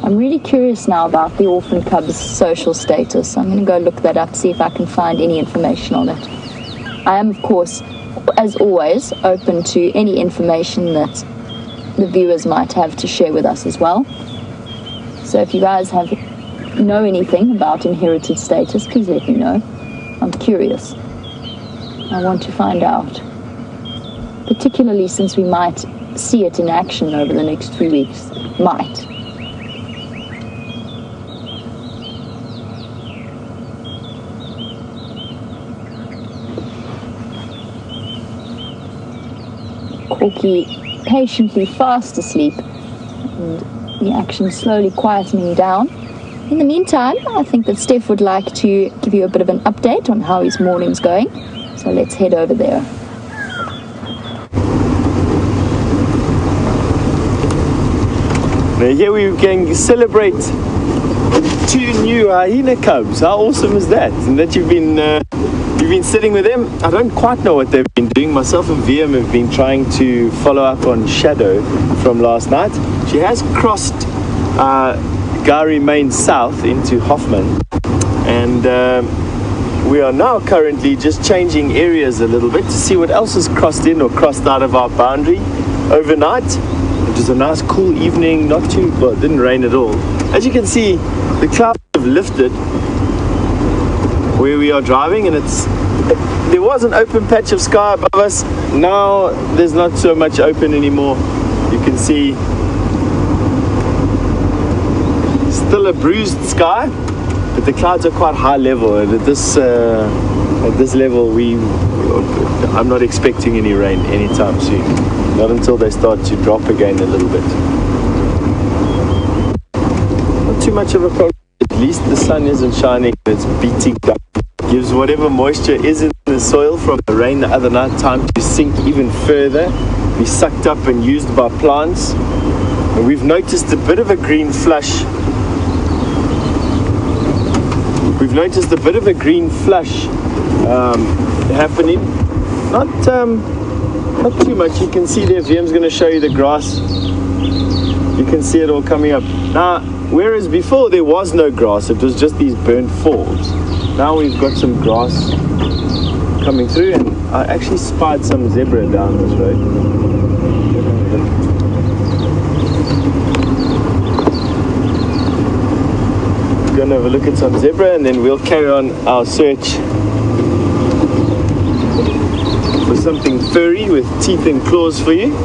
I'm really curious now about the orphan cub's social status. I'm going to go look that up, see if I can find any information on it. I am, of course, as always, open to any information that the viewers might have to share with us as well. So if you guys know anything about inherited status, please let me know. I'm curious. I want to find out. Particularly since we might see it in action over the next 3 weeks. Might. Corky patiently fast asleep, and the action slowly quietening down. In the meantime, I think that Steph would like to give you a bit of an update on how his morning's going, so let's head over there. Now here we can celebrate 2 new hyena cubs. How awesome is that? And that you've been sitting with them. I don't quite know what they've been doing. Myself and VM have been trying to follow up on Shadow from last night. She has crossed Gari Main south into Hoffman, and we are now currently just changing areas a little bit to see what else has crossed in or crossed out of our boundary overnight. It was a nice cool evening, not too, well, it didn't rain at all. As you can see, the clouds have lifted where we are driving, and there was an open patch of sky above us. Now there's not so much open anymore. You can see still a bruised sky, but the clouds are quite high level, and at this level I'm not expecting any rain anytime soon, not until they start to drop again a little bit. Not too much of a problem. At least the sun isn't shining, it's beating down. Gives whatever moisture is in the soil from the rain the other night time to sink even further, be sucked up and used by plants. And we've noticed a bit of a green flush. Happening. Not too much. You can see there, VM's going to show you the grass. You can see it all coming up. Now, whereas before there was no grass, it was just these burnt falls. Now we've got some grass coming through, and I actually spied some zebra down this road. go and have a look at some zebra, and then we'll carry on our search for something furry with teeth and claws for you.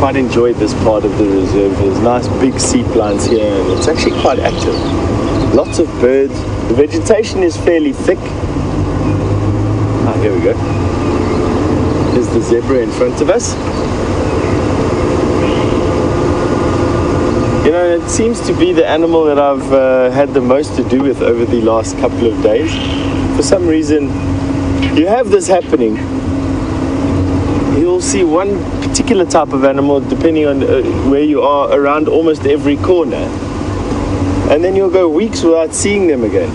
Quite enjoyed this part of the reserve. There's nice big sea plants here, and it's actually quite active. Lots of birds. The vegetation is fairly thick. Ah, here we go. There's the zebra in front of us. You know, it seems to be the animal that I've had the most to do with over the last couple of days. For some reason, you have this happening. You'll see one particular type of animal depending on where you are around almost every corner, and then you'll go weeks without seeing them again.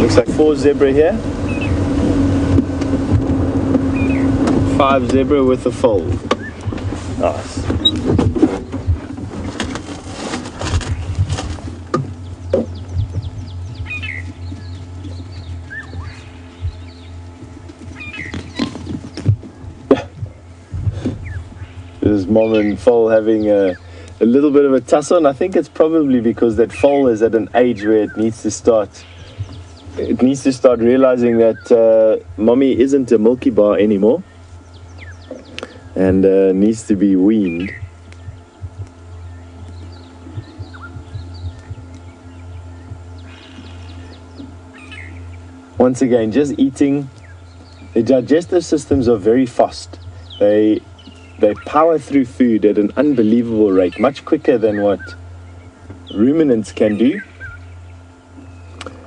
Looks like 4 zebra here, 5 zebra with a foal. Nice. There's mom and foal having a little bit of a tussle, and I think it's probably because that foal is at an age where it needs to start realizing that mommy isn't a milky bar anymore, and needs to be weaned. Once again, just eating. The digestive systems are very fast. They power through food at an unbelievable rate, much quicker than what ruminants can do.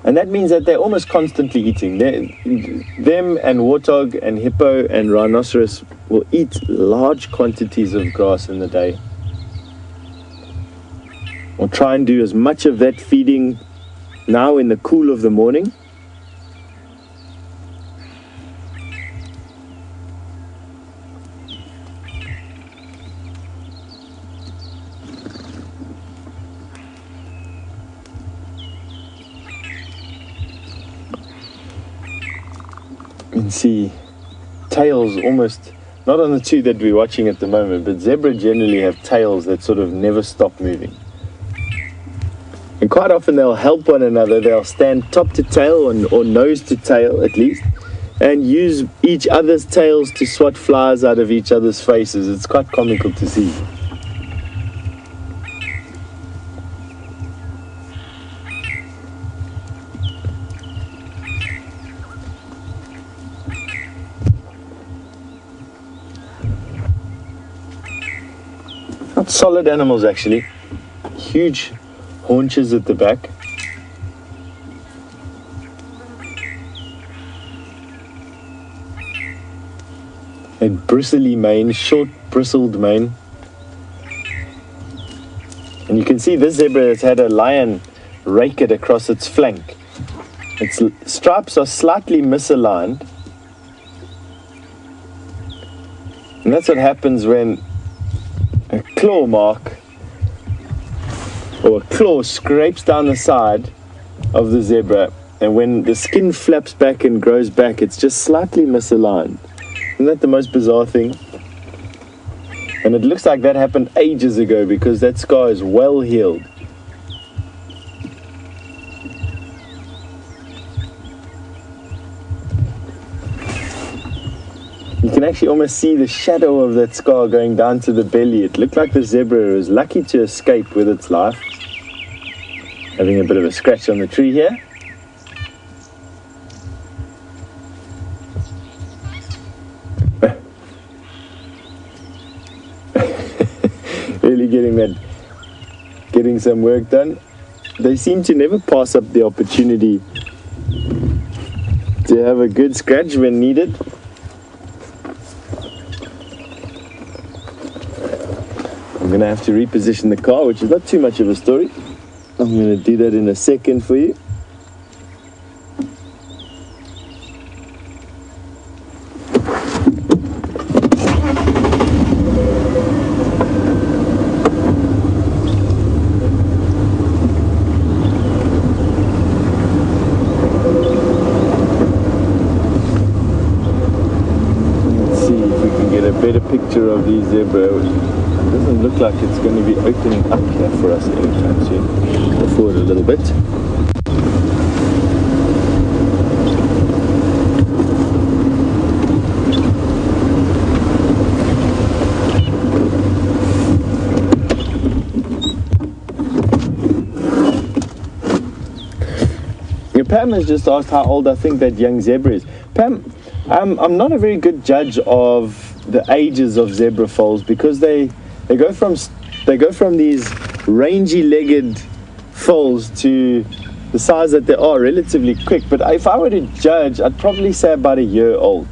And that means that they're almost constantly eating. Them and warthog and hippo and rhinoceros will eat large quantities of grass in the day. We'll try and do as much of that feeding now in the cool of the morning. You can see tails almost, not on the 2 that we're watching at the moment, but zebra generally have tails that sort of never stop moving. And quite often they'll help one another. They'll stand top to tail or nose to tail at least, and use each other's tails to swat flies out of each other's faces. It's quite comical to see. Solid animals actually. Huge haunches at the back. A bristly mane, short bristled mane. And you can see this zebra has had a lion rake it across its flank. Its stripes are slightly misaligned. And that's what happens when a claw mark or a claw scrapes down the side of the zebra, and when the skin flaps back and grows back, it's just slightly misaligned. Isn't that the most bizarre thing? And it looks like that happened ages ago because that scar is well healed. You can actually almost see the shadow of that scar going down to the belly. It looked like the zebra was lucky to escape with its life. Having a bit of a scratch on the tree here. Really getting some work done. They seem to never pass up the opportunity to have a good scratch when needed. I'm going to have to reposition the car, which is not too much of a story. I'm going to do that in a second for you. better picture of the zebra. It doesn't look like it's going to be opening up here for us anytime soon. Go forward a little bit. Pam has just asked how old I think that young zebra is. Pam, I'm not a very good judge of the ages of zebra foals because they go from these rangy-legged foals to the size that they are relatively quick. But if I were to judge, I'd probably say about a year old.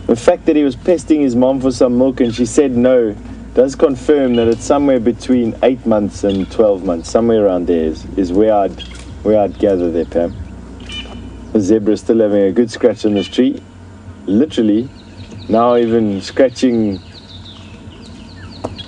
The fact that he was pestering his mom for some milk and she said no does confirm that it's somewhere between 8 months and 12 months. Somewhere around there is where I'd gather there, Pam. The zebra is still having a good scratch on this tree. Literally, now even scratching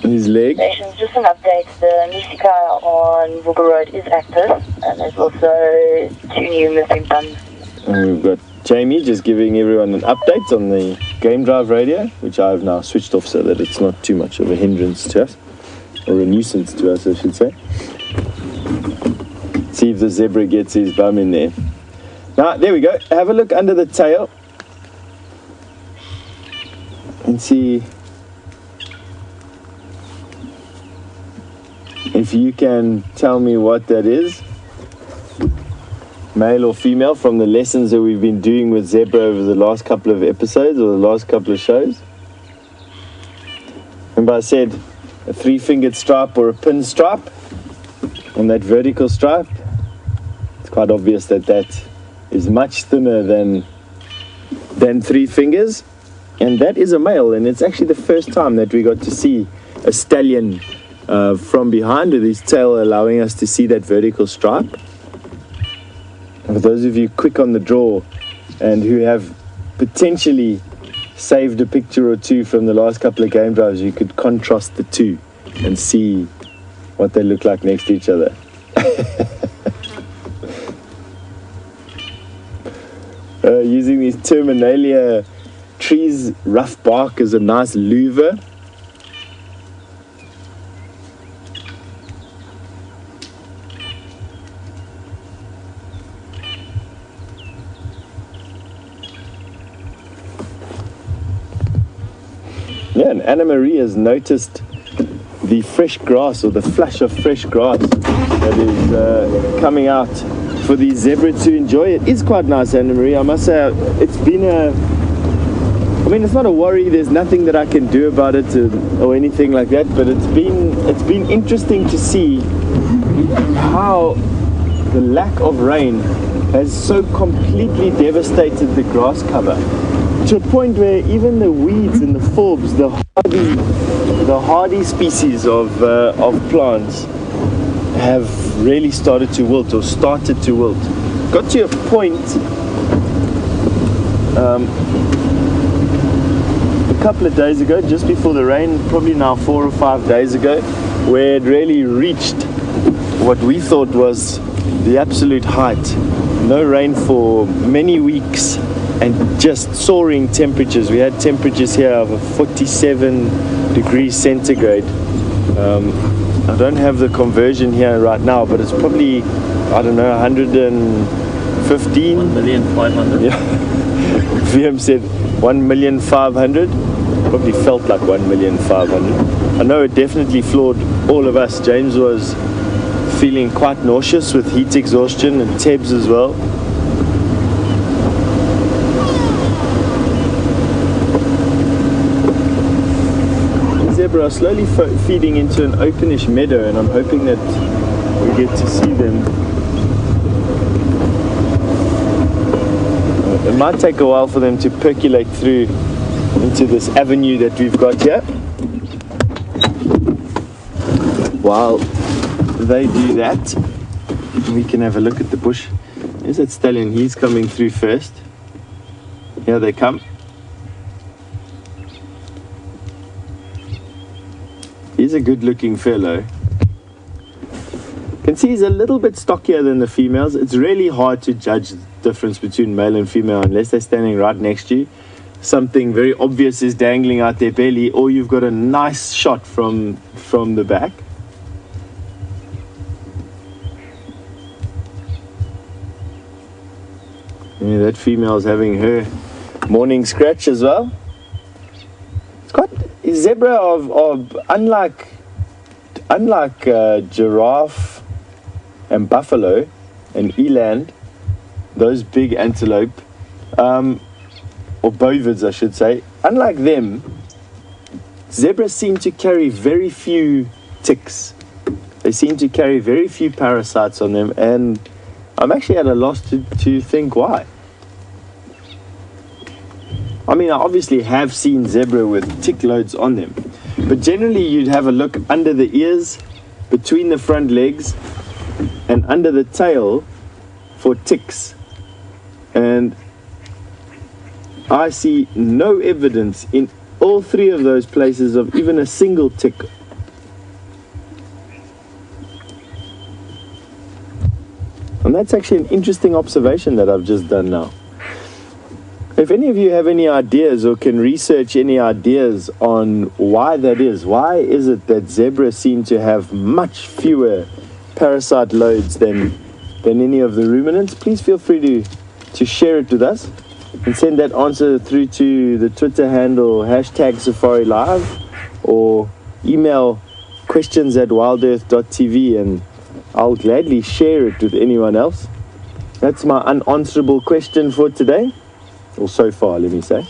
his leg. Just an update, the Musica on Vuga Road is active, and there's also 2 new missing buns. And we've got Jamie just giving everyone an update on the game drive radio, which I've now switched off so that it's not too much of a hindrance to us, or a nuisance to us, I should say. See if the zebra gets his bum in there. Now, there we go. Have a look under the tail and see if you can tell me what that is, male or female, from the lessons that we've been doing with zebra over the last couple of episodes or the last couple of shows. Remember I said a 3-fingered stripe or a pin stripe on that vertical stripe. It's quite obvious that that is much thinner than 3 fingers, and that is a male, and it's actually the first time that we got to see a stallion from behind with his tail allowing us to see that vertical stripe. And for those of you quick on the draw and who have potentially saved a picture or two from the last couple of game drives, you could contrast the two and see what they look like next to each other. Using these Terminalia trees, rough bark as a nice louver. Yeah, and Anna Marie has noticed the fresh grass, or the flash of fresh grass that is coming out for the zebra to enjoy. It is quite nice, Anna Marie. I must say, it's been it's not a worry. There's nothing that I can do about it or anything like that. But it's been interesting to see how the lack of rain has so completely devastated the grass cover, to a point where even the weeds and the forbs, the hardy species of plants, have really started to wilt, or started to wilt. Got to a point a couple of days ago, just before the rain, probably now 4 or 5 days ago, where it really reached what we thought was the absolute height. No rain for many weeks, and just soaring temperatures. We had temperatures here of 47 degrees centigrade. I don't have the conversion here right now, but it's probably, I don't know, 115? 1,500,000. Yeah. VM said 1,500,000. Probably felt like 1,500,000. I know it definitely floored all of us. James was feeling quite nauseous with heat exhaustion, and Tebs as well. Zebra are slowly feeding into an openish meadow, and I'm hoping that we get to see them. It might take a while for them to percolate through into this avenue that we've got here. While they do that, we can have a look at the bush. There's that stallion. He's coming through first. Here they come. He's a good looking fellow. You can see he's a little bit stockier than the females. It's really hard to judge the difference between male and female unless they're standing right next to you. something very obvious is dangling out their belly, or you've got a nice shot from the back. Yeah, that female's having her morning scratch as well. It's got a zebra of unlike giraffe and buffalo and eland, those big antelope, or bovids I should say, unlike them, zebras seem to carry very few ticks. They seem to carry very few parasites on them, and I'm actually at a loss to think why. I mean, I obviously have seen zebra with tick loads on them, but generally you'd have a look under the ears, between the front legs, and under the tail for ticks. And I see no evidence in all three of those places of even a single tick. And that's actually an interesting observation that I've just done now. If any of you have any ideas or can research any ideas on why that is, why is it that zebras seem to have much fewer parasite loads than any of the ruminants, please feel free to share it with us and send that answer through to the Twitter handle #SafariLive, or email questions@wildearth.tv, and I'll gladly share it with anyone else. That's my unanswerable question for today. Or so far, let me say.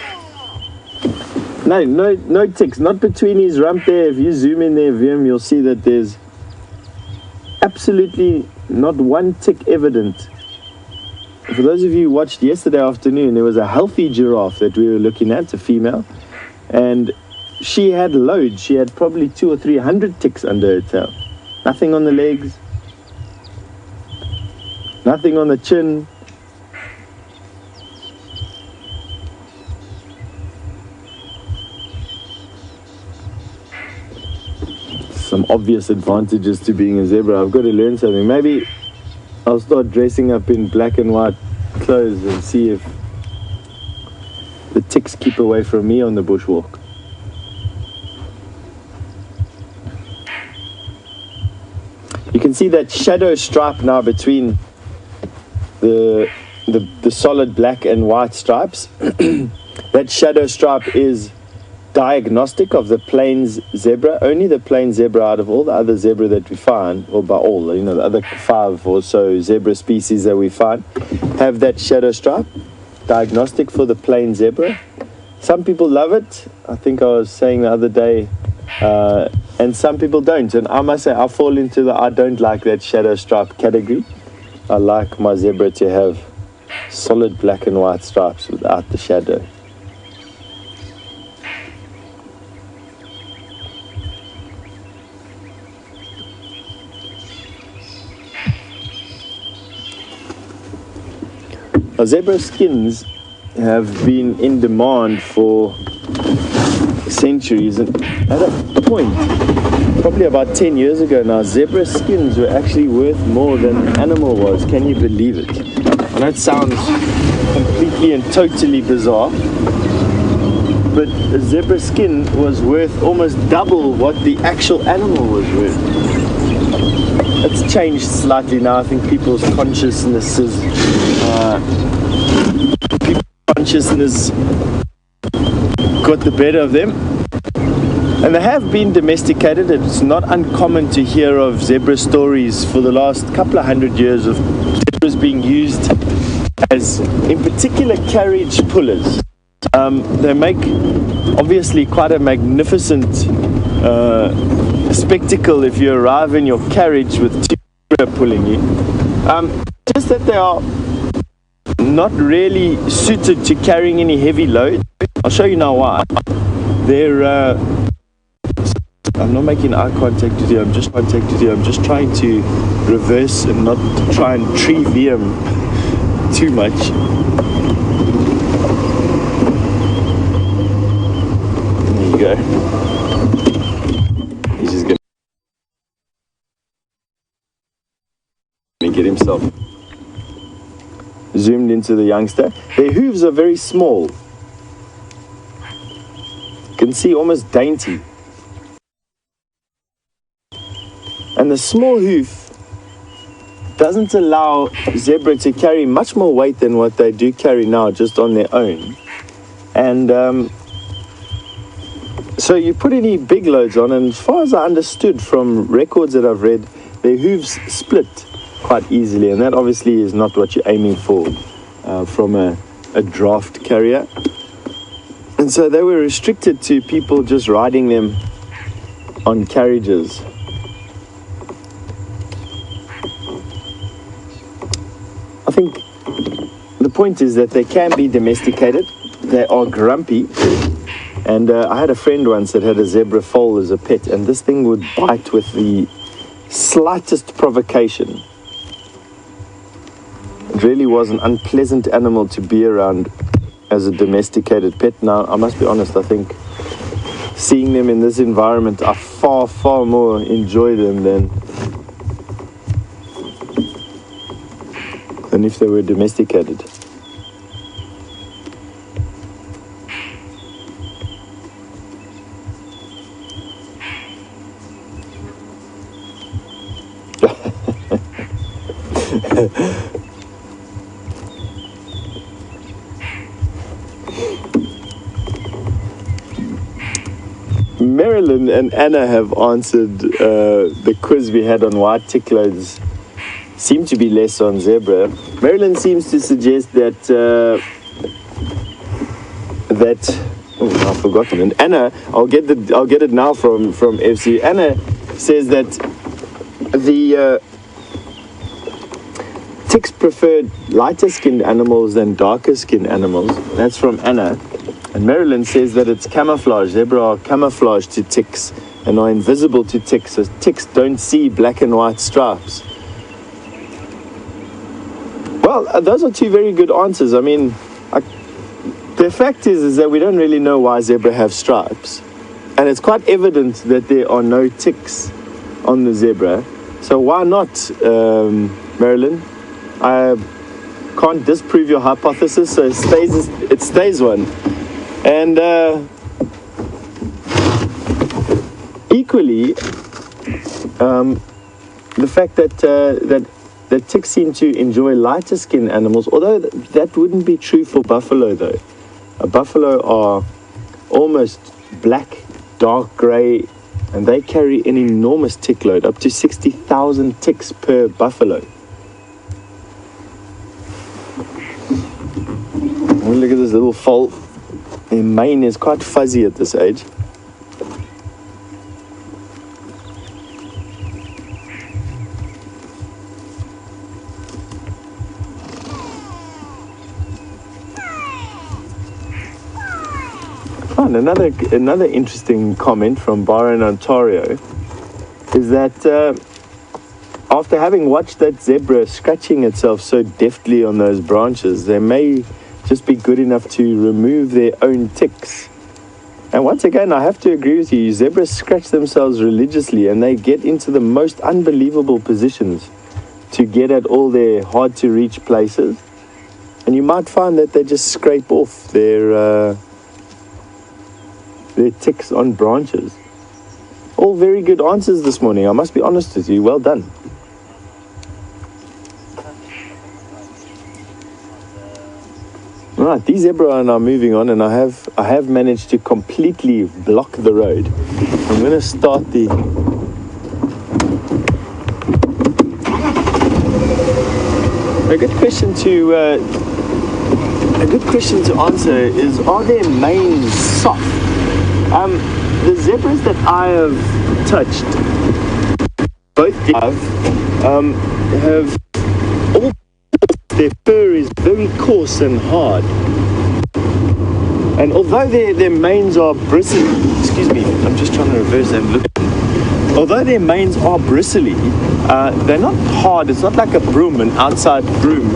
No ticks, not between his rump there. If you zoom in there, Vim, you'll see that there's absolutely not one tick evident. For those of you who watched yesterday afternoon, there was a healthy giraffe that we were looking at, a female, and she had loads. She had probably 200 or 300 ticks under her tail. Nothing on the legs, nothing on the chin. Some obvious advantages to being a zebra. I've got to learn something. Maybe I'll start dressing up in black and white clothes and see if the ticks keep away from me on the bushwalk. You can see that shadow stripe now between the solid black and white stripes. That shadow stripe is diagnostic of the plains zebra. Only the plains zebra out of all the other zebra that we find, or by all, the other 5 or so zebra species that we find, have that shadow stripe. Diagnostic for the plain zebra. Some people love it, I think I was saying the other day, and some people don't. And I must say, I fall into the I don't like that shadow stripe category. I like my zebra to have solid black and white stripes without the shadow. Zebra skins have been in demand for centuries, and at a point, probably about 10 years ago now, zebra skins were actually worth more than an animal was. Can you believe it? And that sounds completely and totally bizarre, but a zebra skin was worth almost double what the actual animal was worth. It's changed slightly now. I think people's consciousness got the better of them, and they have been domesticated. It's not uncommon to hear of zebra stories for the last couple of 100 years of zebras being used as, in particular, carriage pullers. They make obviously quite a magnificent spectacle if you arrive in your carriage with 2 zebra pulling you. Just that they are not really suited to carrying any heavy load. I'll show you now why. They're I'm not making eye contact with you, I'm just trying to reverse and not try and tree VM too much. There you go. He's just gonna get himself zoomed into the youngster. Their hooves are very small. can see almost dainty. And the small hoof doesn't allow zebra to carry much more weight than what they do carry now just on their own. And so you put any big loads on, and as far as I understood from records that I've read, their hooves split quite easily, and that obviously is not what you're aiming for from a draft carrier. And so they were restricted to people just riding them on carriages. I think the point is that they can be domesticated. They are grumpy. And I had a friend once that had a zebra foal as a pet, and this thing would bite with the slightest provocation. It really was an unpleasant animal to be around as a domesticated pet. Now, I must be honest, I think seeing them in this environment, I far, far more enjoy them than if they were domesticated. Marilyn and Anna have answered the quiz we had on why tick loads seem to be less on zebra. Marilyn seems to suggest that oh, I've forgotten. And Anna, I'll get it now from FC. Anna says that the ticks preferred lighter skinned animals than darker skinned animals. That's from Anna. And Marilyn says that it's camouflage. Zebra are camouflage to ticks and are invisible to ticks. So ticks don't see black and white stripes. Well, those are two very good answers. I mean, the fact is that we don't really know why zebra have stripes. And it's quite evident that there are no ticks on the zebra. So why not, Marilyn? I can't disprove your hypothesis, so it stays one. And equally, the fact that ticks seem to enjoy lighter skinned animals, although that wouldn't be true for buffalo though. A buffalo are almost black, dark grey, and they carry an enormous tick load, up to 60,000 ticks per buffalo. Oh, look at this little foal. Their mane is quite fuzzy at this age. And another interesting comment from Byron, Ontario, is that after having watched that zebra scratching itself so deftly on those branches, they may just be good enough to remove their own ticks. And once again, I have to agree with you, zebras scratch themselves religiously and they get into the most unbelievable positions to get at all their hard to reach places. And you might find that they just scrape off their ticks on branches. All very good answers this morning, I must be honest with you. Well done. Right, these zebra are now moving on, and I have managed to completely block the road. I'm going to start the... A good question to answer is, are their manes soft? The zebras that I have touched, both have all, their fur is very coarse and hard. And although their manes are bristly, excuse me, I'm just trying to reverse and look. Although their manes are bristly, they're not hard. It's not like a broom, an outside broom.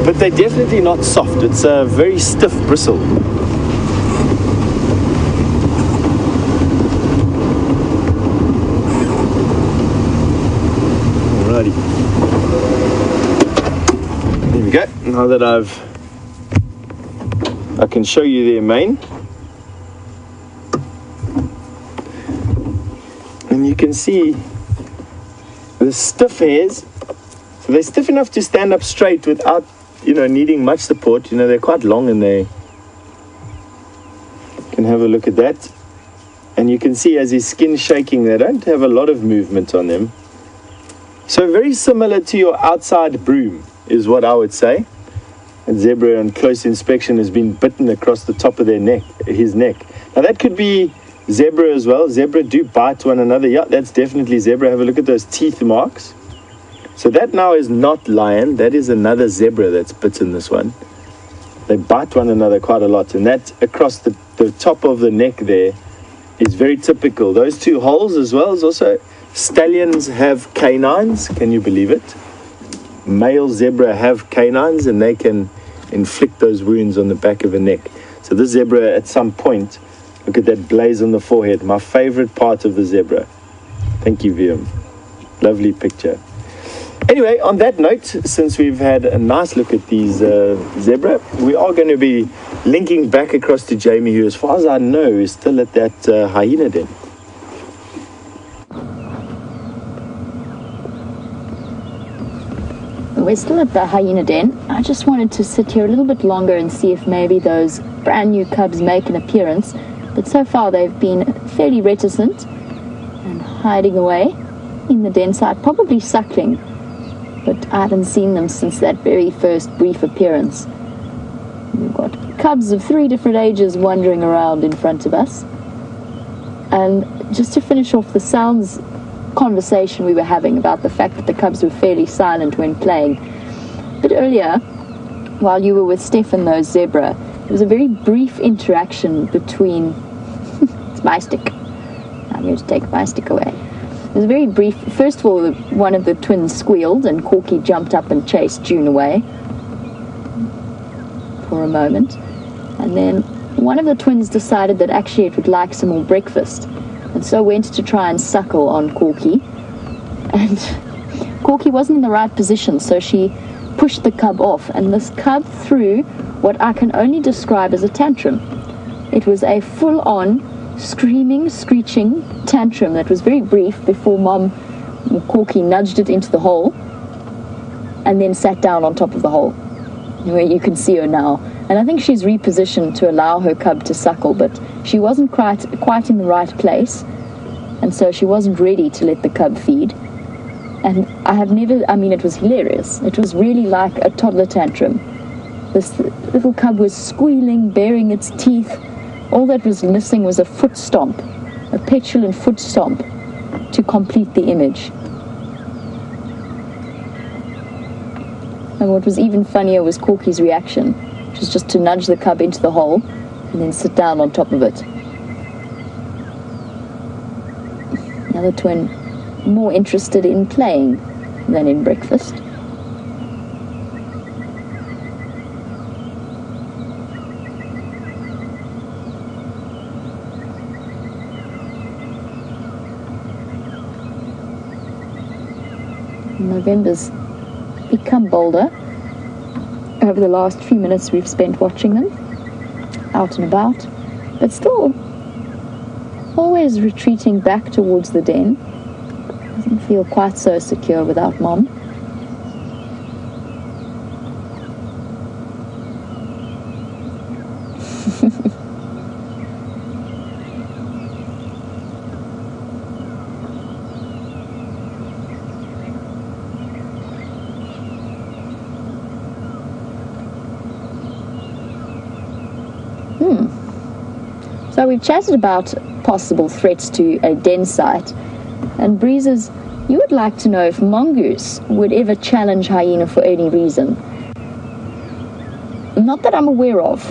But they're definitely not soft. It's a very stiff bristle. Alrighty. There we go. Now that I can show you their mane. can see the stiff hairs. So they're stiff enough to stand up straight without, needing much support. They're quite long, and they can have a look at that. And you can see as his skin's shaking, they don't have a lot of movement on them. So very similar to your outside broom is what I would say. And zebra on close inspection has been bitten across the top of his neck. Now that could be zebra as well. Zebra do bite one another. Yeah, that's definitely zebra. Have a look at those teeth marks. So that now is not lion. That is another zebra that's bitten this one. They bite one another quite a lot. And that across the top of the neck there is very typical. Those two holes as well is also, stallions have canines. Can you believe it? Male zebra have canines, and they can inflict those wounds on the back of the neck. So this zebra at some point, look at that blaze on the forehead. My favorite part of the zebra. Thank you, VM. Lovely picture. Anyway, on that note, since we've had a nice look at these zebra, we are going to be linking back across to Jamie, who, as far as I know, is still at that hyena den. We're still at the hyena den. I just wanted to sit here a little bit longer and see if maybe those brand new cubs make an appearance. But so far they've been fairly reticent and hiding away in the den side, probably suckling. But I haven't seen them since that very first brief appearance. We've got cubs of 3 different ages wandering around in front of us. And just to finish off the sounds conversation we were having about the fact that the cubs were fairly silent when playing. A bit earlier, while you were with Steph and those zebra, there was a very brief interaction between... It's my stick. I'm going to take my stick away. It was very brief. First of all, one of the twins squealed and Corky jumped up and chased June away for a moment. And then one of the twins decided that actually it would like some more breakfast, and so went to try and suckle on Corky. And Corky wasn't in the right position, so she pushed the cub off, and this cub threw what I can only describe as a tantrum. It was a full-on screaming, screeching tantrum that was very brief before Mom Corky nudged it into the hole and then sat down on top of the hole, where you can see her now. And I think she's repositioned to allow her cub to suckle, but she wasn't quite in the right place, and so she wasn't ready to let the cub feed. And it was hilarious. It was really like a toddler tantrum. This little cub was squealing, baring its teeth. All that was missing was a foot stomp, a petulant foot stomp, to complete the image. And what was even funnier was Corky's reaction, which was just to nudge the cub into the hole and then sit down on top of it. Another twin more interested in playing than in breakfast. November's become bolder over the last few minutes we've spent watching them out and about, but still always retreating back towards the den. Doesn't feel quite so secure without Mom. So we've chatted about possible threats to a den site, and Breezes, you would like to know if mongoose would ever challenge hyena for any reason. Not that I'm aware of.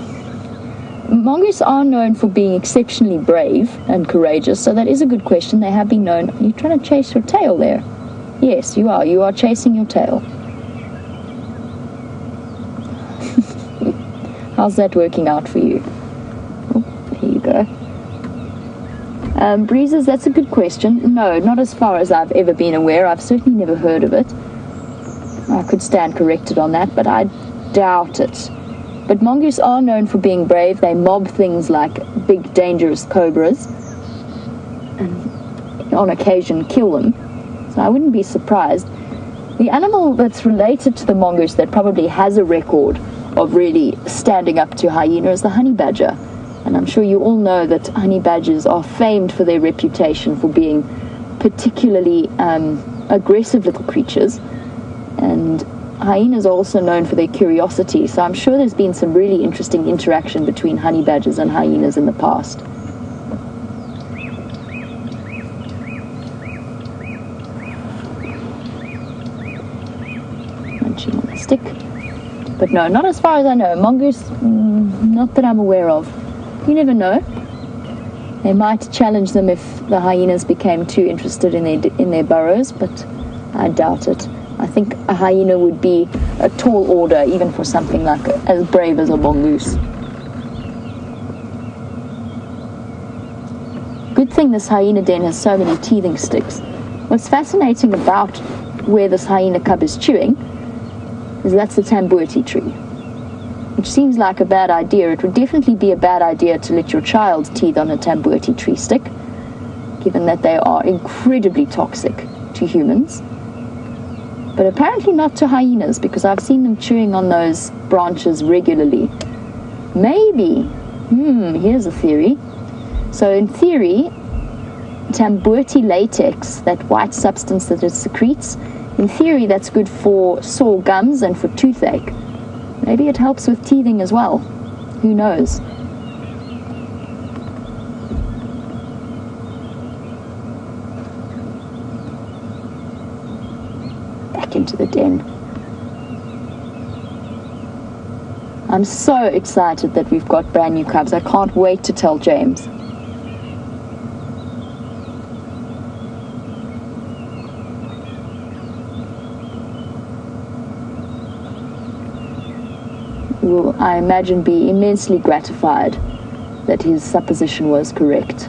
Mongoose are known for being exceptionally brave and courageous, so that is a good question. They have been known. Are you trying to chase your tail there? Yes, you are. You are chasing your tail. How's that working out for you? Here you go. Breezes, that's a good question. No, not as far as I've ever been aware. I've certainly never heard of it. I could stand corrected on that, but I doubt it. But mongoose are known for being brave. They mob things like big, dangerous cobras. And on occasion kill them. So I wouldn't be surprised. The animal that's related to the mongoose that probably has a record of really standing up to hyena is the honey badger. And I'm sure you all know that honey badgers are famed for their reputation for being particularly aggressive little creatures. And hyenas are also known for their curiosity. So I'm sure there's been some really interesting interaction between honey badgers and hyenas in the past. Munching on the stick. But no, not as far as I know. Mongoose, not that I'm aware of. You never know. They might challenge them if the hyenas became too interested in their burrows, but I doubt it. I think a hyena would be a tall order, even for something like as brave as a mongoose. Good thing this hyena den has so many teething sticks. What's fascinating about where this hyena cub is chewing is that's the tambuti tree, which seems like a bad idea. It would definitely be a bad idea to let your child teeth on a tambuti tree stick, given that they are incredibly toxic to humans. But apparently not to hyenas, because I've seen them chewing on those branches regularly. Maybe, here's a theory. So in theory, tambuti latex, that white substance that it secretes, in theory that's good for sore gums and for toothache. Maybe it helps with teething as well. Who knows? Back into the den. I'm so excited that we've got brand new cubs. I can't wait to tell James. Will, I imagine, be immensely gratified that his supposition was correct.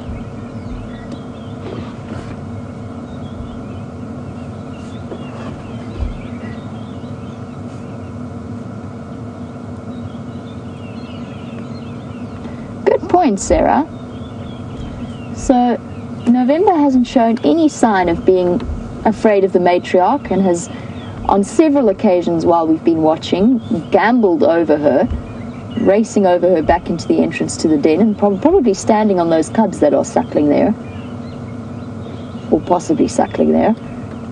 Good point, Sarah. So, November hasn't shown any sign of being afraid of the matriarch and has, on several occasions while we've been watching, gambled over her, racing over her back into the entrance to the den and probably standing on those cubs that are suckling there, or possibly suckling there.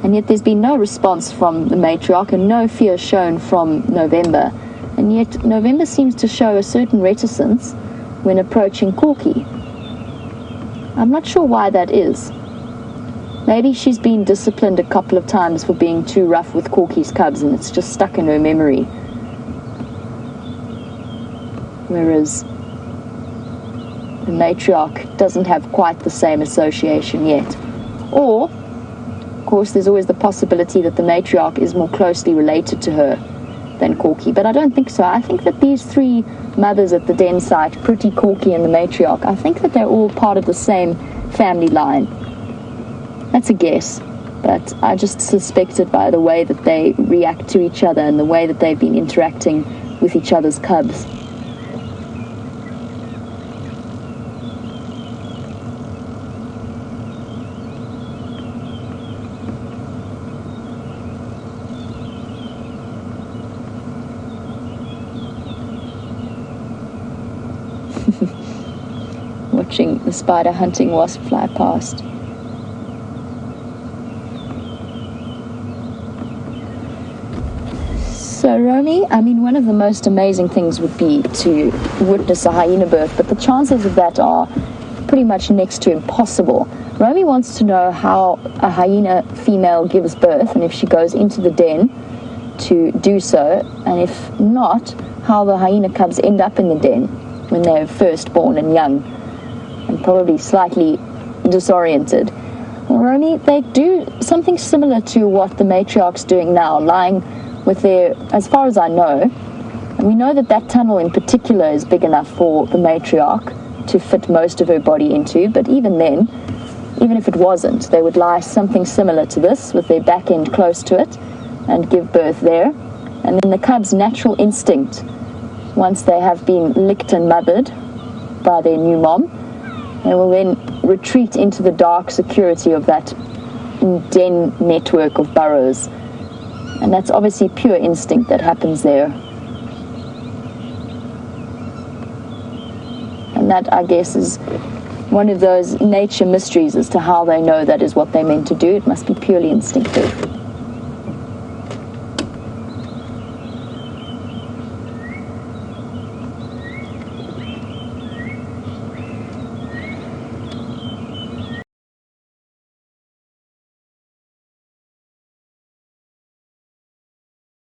And yet there's been no response from the matriarch and no fear shown from November. And yet November seems to show a certain reticence when approaching Corky. I'm not sure why that is. Maybe she's been disciplined a couple of times for being too rough with Corky's cubs and it's just stuck in her memory. Whereas the matriarch doesn't have quite the same association yet. Or, of course, there's always the possibility that the matriarch is more closely related to her than Corky, but I don't think so. I think that these three mothers at the den site, Pretty, Corky and the matriarch, I think that they're all part of the same family line. That's a guess, but I just suspect it by the way that they react to each other and the way that they've been interacting with each other's cubs. Watching the spider hunting wasp fly past. So Romy, I mean, one of the most amazing things would be to witness a hyena birth, but the chances of that are pretty much next to impossible. Romy wants to know how a hyena female gives birth and if she goes into the den to do so, and if not, how the hyena cubs end up in the den when they're first born and young and probably slightly disoriented. Well, Romy, they do something similar to what the matriarch's doing now, lying with their, as far as I know, and we know that that tunnel in particular is big enough for the matriarch to fit most of her body into, but even then, even if it wasn't, they would lie something similar to this with their back end close to it and give birth there. And then the cub's natural instinct, once they have been licked and mothered by their new mom, They will then retreat into the dark security of that den network of burrows. And that's obviously pure instinct that happens there. And that, I guess, is one of those nature mysteries as to how they know that is what they're meant to do. It must be purely instinctive.